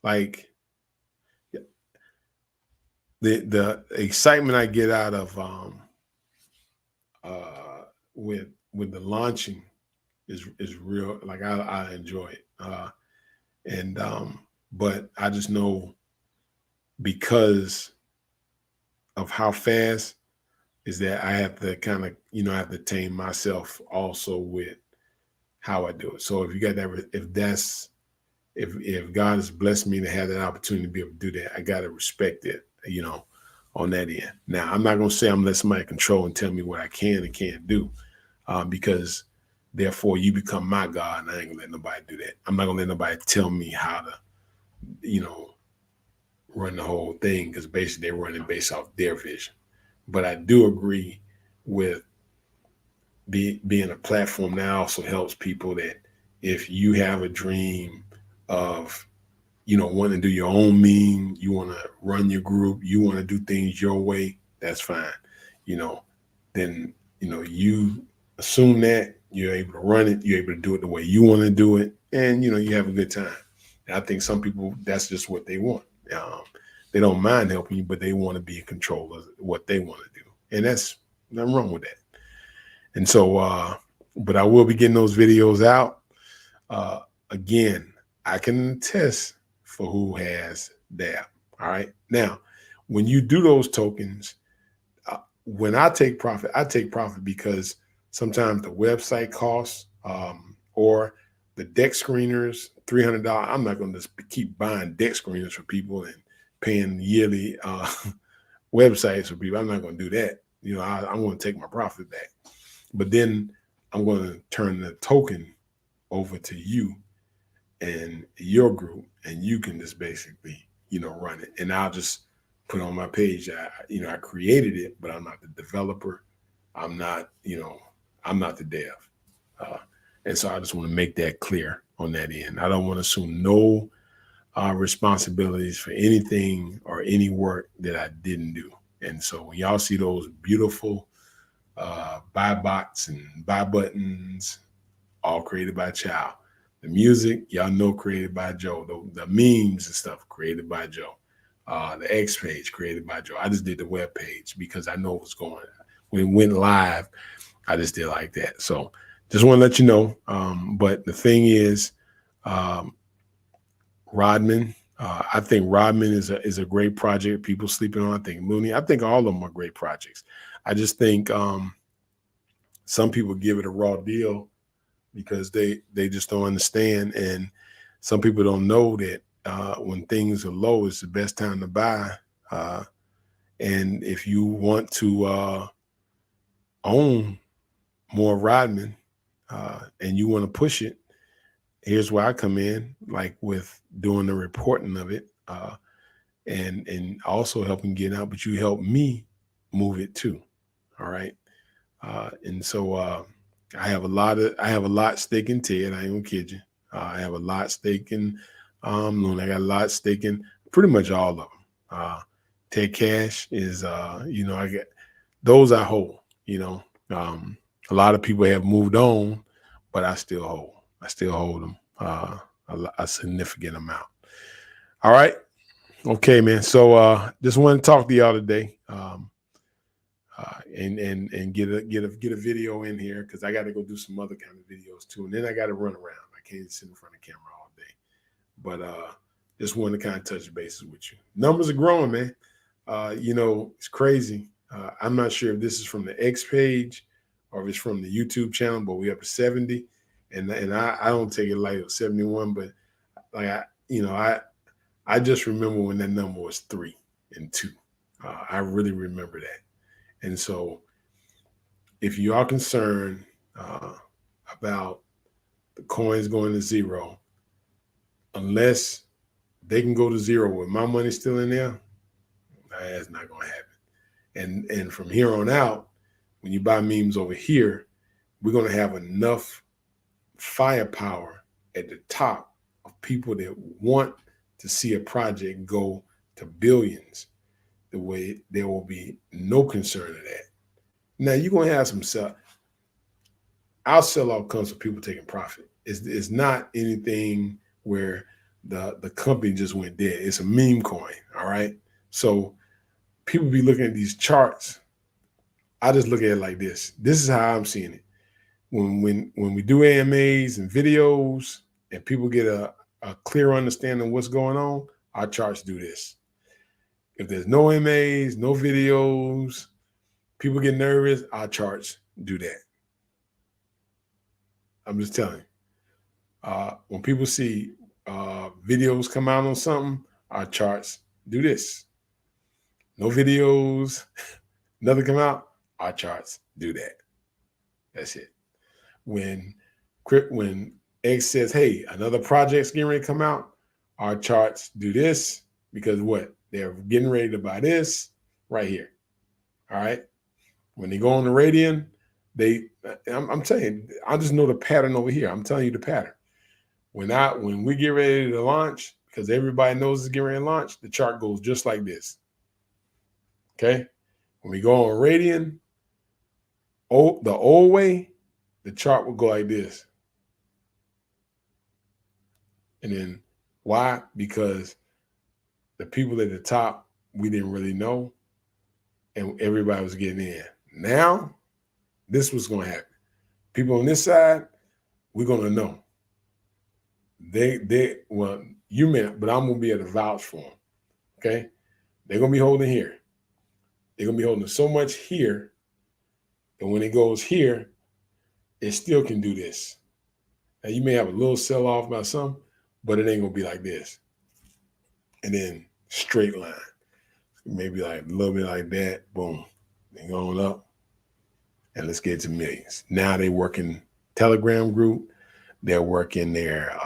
B: like the excitement I get out of with the launching is real. Like I enjoy it. But I just know, because of how fast, is that I have to kind of, I have to tame myself also with how I do it. So if you got that, if God has blessed me to have that opportunity to be able to do that, I got to respect it, on that end. Now, I'm not going to say I'm going to let somebody control and tell me what I can and can't do, because therefore you become my God, and I ain't going to let nobody do that. I'm not going to let nobody tell me how to, run the whole thing, because basically they're running based off their vision. But I do agree with being a platform that also helps people that if you have a dream of, wanting to do your own meme, you want to run your group, you want to do things your way, that's fine. Then, you assume that you're able to run it, you're able to do it the way you want to do it, and, you have a good time. And I think some people, that's just what they want. They don't mind helping you, but they want to be in control of what they want to do. And that's nothing wrong with that. And so, but I will be getting those videos out. Again, I can attest for who has DApp. All right. Now, when you do those tokens, when I take profit because sometimes the website costs, or the deck screeners, $300. I'm not going to just keep buying deck screeners for people and paying yearly websites for people. I'm not going to do that. I'm going to take my profit back. But then I'm going to turn the token over to you and your group, and you can just basically, run it. And I'll just put on my page, I created it, but I'm not the developer. I'm not the dev. And so I just want to make that clear on that end. I don't want to assume no responsibilities for anything or any work that I didn't do. And so when y'all see those beautiful buy bots and buy buttons, all created by Chow. The music, y'all know, created by Joe. The memes and stuff created by Joe. The X page created by Joe. I just did the web page because I know what's going on. When it went live, I just did like that. So just want to let you know. But the thing is, Rodman, I think Rodman is a great project. People sleeping on. I think Mooney. I think all of them are great projects. I just think some people give it a raw deal because they just don't understand, and some people don't know that when things are low, it's the best time to buy. And if you want to own more Rodman and you want to push it, here's where I come in, like with doing the reporting of it and also helping get out, but you help me move it too. All right. And so I have a lot staking Ted. I ain't gonna kid you. I have a lot staking. I got a lot staking pretty much all of them. Ted Cash is, I get those I hold. A lot of people have moved on, but I still hold. I still hold them a significant amount. All right. Okay, man. So just want to talk to y'all today. And get a video in here because I got to go do some other kind of videos too, and then I got to run around. I can't sit in front of the camera all day. But just wanted to kind of touch bases with you. Numbers are growing, man. It's crazy. I'm not sure if this is from the X page or if it's from the YouTube channel, but we up to 70, and I don't take it like it was 71, but like I just remember when that number was 3 and 2. I really remember that. And so if you are concerned about the coins going to zero, unless they can go to zero with my money still in there, that's not going to happen. And from here on out, when you buy memes over here, we're going to have enough firepower at the top of people that want to see a project go to billions, the way there will be no concern of that. Now you're going to have some sell. Our sellout comes from people taking profit. It's not anything where the company just went dead. It's a meme coin, all right? So people be looking at these charts. I just look at it like this. This is how I'm seeing it. When we do AMAs and videos and people get a clear understanding of what's going on, our charts do this. If there's no AMAs, no videos, people get nervous, our charts do that. I'm just telling you. When people see videos come out on something, our charts do this. No videos, nothing come out, our charts do that. That's it. When X says, hey, another project's getting ready to come out, our charts do this because what? They're getting ready to buy this right here. All right. When they go on the Radian, I'm telling you, I just know the pattern over here. I'm telling you the pattern. When we get ready to launch, because everybody knows it's getting ready to launch, the chart goes just like this. Okay. When we go on Radian, the old way, the chart will go like this. And then why? Because the people at the top, we didn't really know, and everybody was getting in. Now, this was going to happen. People on this side, we're going to know. Well, you meant, but I'm going to be able to vouch for them. Okay? They're going to be holding here. They're going to be holding so much here, and when it goes here, it still can do this. Now, you may have a little sell-off by some, but it ain't going to be like this. And then straight line. Maybe like a little bit like that. Boom. Then going up. And let's get to millions. Now they work in Telegram group. They're working their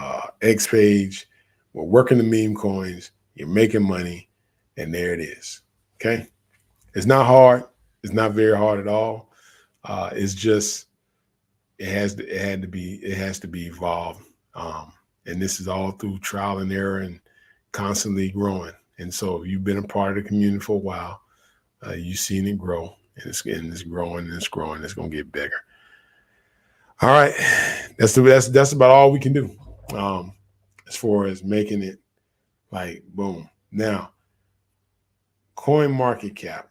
B: X page. We're working the meme coins. You're making money. And there it is. Okay. It's not hard. It's not very hard at all. It's just, it has to be evolved. And this is all through trial and error and constantly growing. And so if you've been a part of the community for a while, you've seen it grow, and it's growing and it's growing. It's going to get bigger. All right. That's about all we can do as far as making it like boom. Now, CoinMarketCap.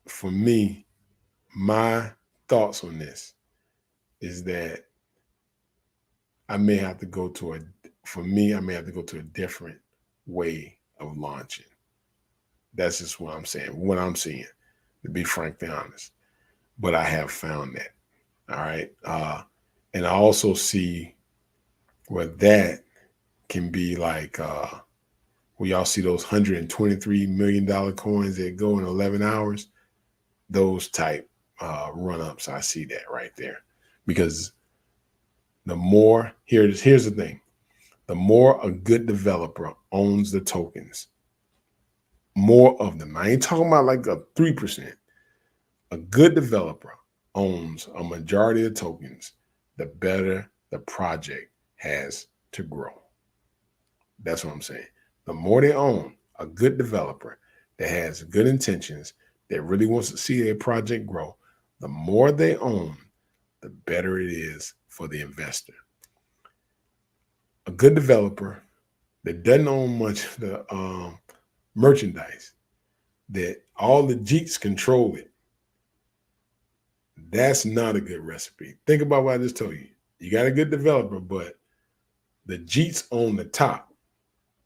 B: For me, my thoughts on this is that I may have to go to a different way of launching. That's just what I'm saying, what I'm seeing, to be frankly honest. But I have found that. All right. And I also see where that can be like, where y'all see those $123 million coins that go in 11 hours, those type run-ups. I see that right there. Because the more, here's the thing. The more a good developer owns the tokens, more of them. I ain't talking about like a 3%. A good developer owns a majority of tokens, the better the project has to grow. That's what I'm saying. The more they own a good developer that has good intentions, that really wants to see their project grow, the more they own, the better it is for the investor. A good developer that doesn't own much of the merchandise, that all the Jeets control it, that's not a good recipe. Think about what I just told you. You got a good developer, but the Jeets own the top.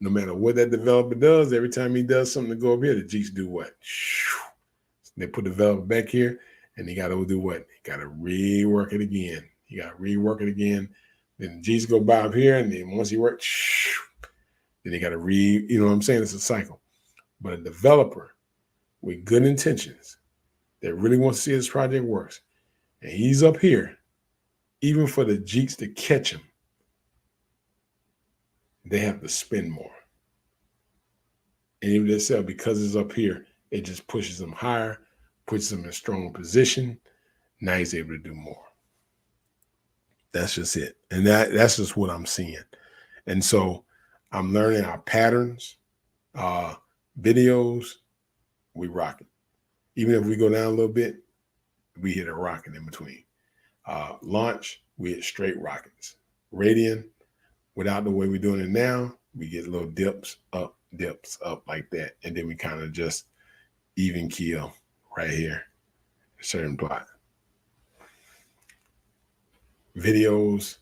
B: No matter what that developer does, every time he does something to go up here, the Jeets do what? They put the developer back here, and he got to do what? He got to rework it again. Then the Jeets go by up here, and then once he works, then he got to you know what I'm saying? It's a cycle. But a developer with good intentions that really wants to see his project works, and he's up here, even for the Jeets to catch him, they have to spend more. And even they sell, because it's up here, it just pushes them higher, puts them in a strong position. Now he's able to do more. That's just it. And that's just what I'm seeing. And so I'm learning our patterns, videos, we rock it. Even if we go down a little bit, we hit a rocket in between. Launch, we hit straight rockets. Radian, without the way we're doing it now, we get little dips up like that. And then we kind of just even keel right here, a certain plot. Videos,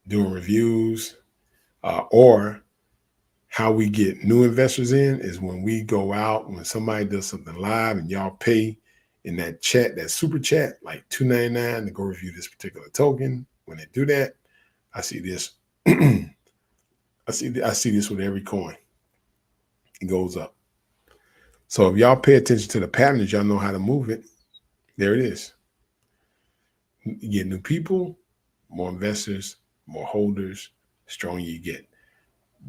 B: doing reviews, or how we get new investors in is when we go out, when somebody does something live and y'all pay in that chat, that super chat, like $2.99 to go review this particular token. When they do that, I see this. I see this with every coin. It goes up. So if y'all pay attention to the patterns, y'all know how to move it. There it is. You get new people, more investors, more holders, stronger you get.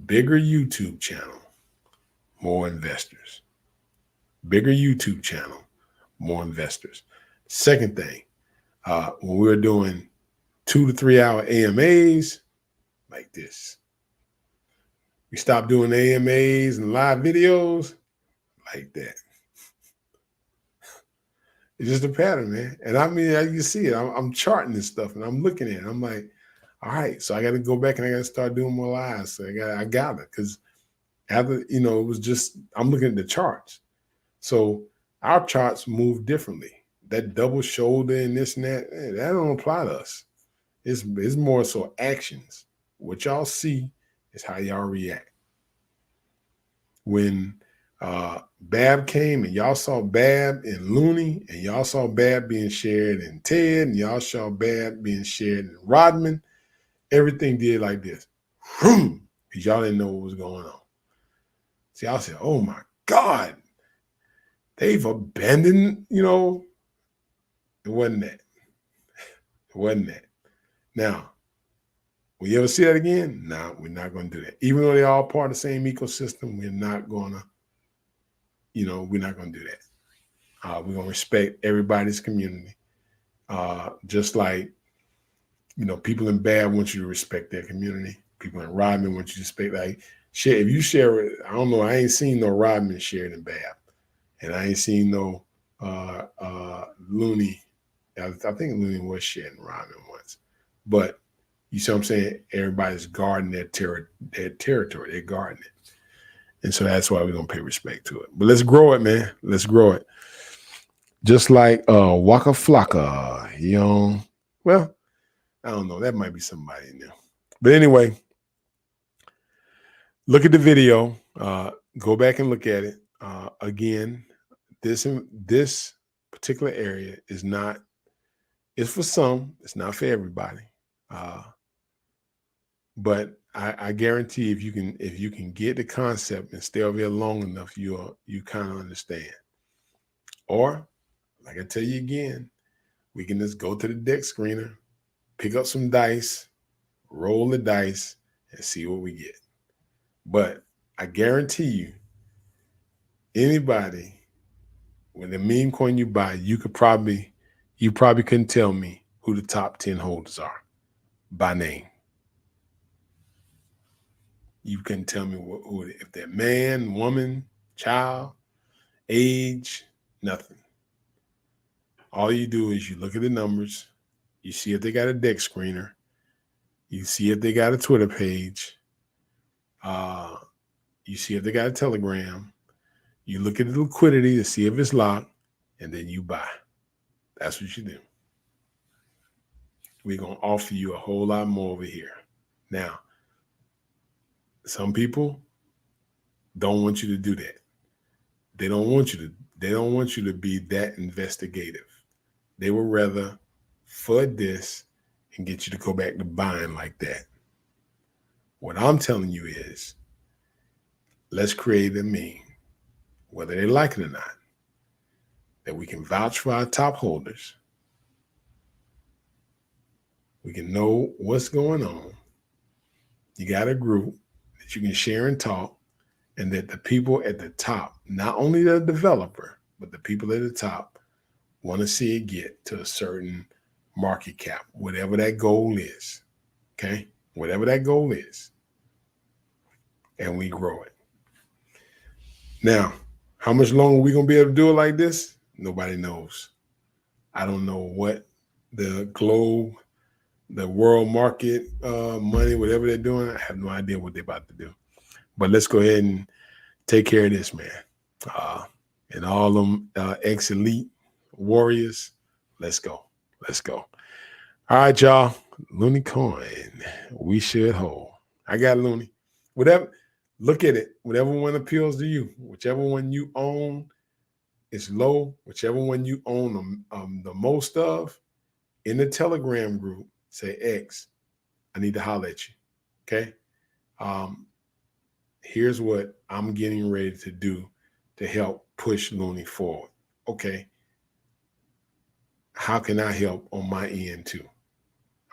B: Bigger YouTube channel, more investors. Bigger YouTube channel, more investors. Second thing, when we were doing 2 to 3 hour AMAs like this, we stopped doing AMAs and live videos like that. It's just a pattern, man. And I mean, you see it. I'm charting this stuff and I'm looking at it. I'm like, all right, so I got to go back and I got to start doing more lives. So I got it, because after, it was just, I'm looking at the charts. So our charts move differently. That double shoulder and this and that, that don't apply to us. It's more so actions. What y'all see is how y'all react. When Bab came and y'all saw Bab and Looney, and y'all saw Bab being shared in Ted, and y'all saw Bab being shared in Rodman, everything did like this. Because y'all didn't know what was going on. See, I said, oh my God, they've abandoned, it wasn't that. It wasn't that. Now, will you ever see that again? No, we're not going to do that. Even though they're all part of the same ecosystem, we're not going to, we're not going to do that. We're going to respect everybody's community. Just like, people in Bab want you to respect their community. People in Rodman want you to respect, like, share. If you share it, I don't know, I ain't seen no Rodman shared in Bab. And I ain't seen no Looney. I think Looney was shared in Rodman once. But you see what I'm saying? Everybody's guarding their territory. They're guarding it. And so that's why we're going to pay respect to it. But let's grow it, man. Let's grow it. Just like Waka Flocka, Well, I don't know. That might be somebody in there. But anyway, look at the video. Go back and look at it. Again, this particular area is not, it's for some. It's not for everybody. But I guarantee if you can get the concept and stay over here long enough, you kind of understand. Or, like I tell you again, we can just go to the deck screener, pick up some dice, roll the dice, and see what we get. But I guarantee you, anybody, when the meme coin you buy, you probably couldn't tell me who the top 10 holders are by name. You couldn't tell me who if they're man, woman, child, age, nothing. All you do is you look at the numbers, you see if they got a deck screener, you see if they got a Twitter page, you see if they got a Telegram, you look at the liquidity to see if it's locked, and then you buy. That's what you do. We're going to offer you a whole lot more over here. Now, some people don't want you to do that. They don't want you to be that investigative. They would rather FUD this and get you to go back to buying like that. What I'm telling you is, let's create a meme, whether they like it or not, that we can vouch for our top holders. We can know what's going on. You got a group that you can share and talk, and that the people at the top, not only the developer, but the people at the top want to see it get to a certain market cap, whatever that goal is. Okay? Whatever that goal is. And we grow it. Now, how much longer are we going to be able to do it like this? Nobody knows. I don't know what the globe, the world market, money, whatever they're doing. I have no idea what they're about to do. But let's go ahead and take care of this, man. And all them ex-elite warriors, let's go. Let's go. All right, y'all. Looney coin. We should hold. I got Looney. Whatever. Look at it. Whatever one appeals to you. Whichever one you own, it's low, whichever one you own the most of, in the Telegram group, say, X, I need to holler at you. Okay. Here's what I'm getting ready to do to help push Looney forward. Okay. How can I help on my end too?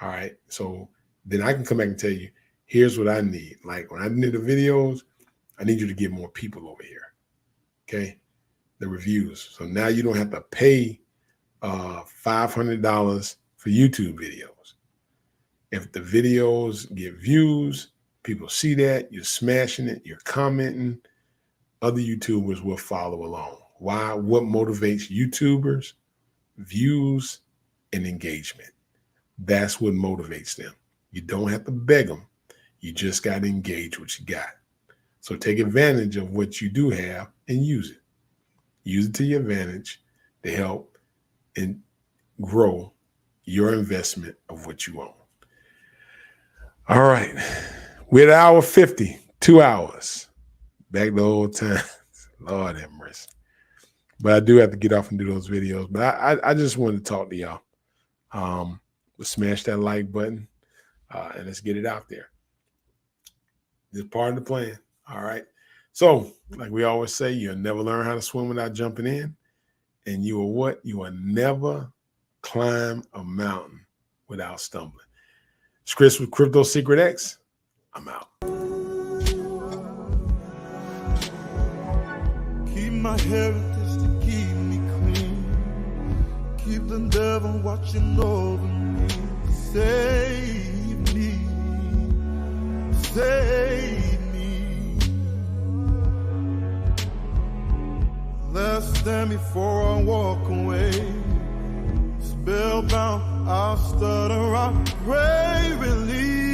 B: All right. So then I can come back and tell you, here's what I need. Like when I did the videos, I need you to get more people over here. Okay. The reviews. So now you don't have to pay $500 for YouTube videos. If the videos get views, people see that, you're smashing it, you're commenting, other YouTubers will follow along. Why? What motivates YouTubers? Views and engagement. That's what motivates them. You don't have to beg them. You just got to engage what you got. So take advantage of what you do have and use it. Use it to your advantage to help and grow your investment of what you own. All right. We're at hour 50, 2 hours. Back to old times. Lord have mercy. But I do have to get off and do those videos. But I just wanted to talk to y'all. We'll smash that like button and let's get it out there. It's part of the plan. All right. So, like we always say, you'll never learn how to swim without jumping in. And you will what? You will never climb a mountain without stumbling. It's Chris with Crypto Secret X. I'm out.
A: Keep my heritage to keep me clean. Keep the devil watching over me. Save me. Save me. Less than before I walk away. Spellbound, I'll stutter, I pray, release.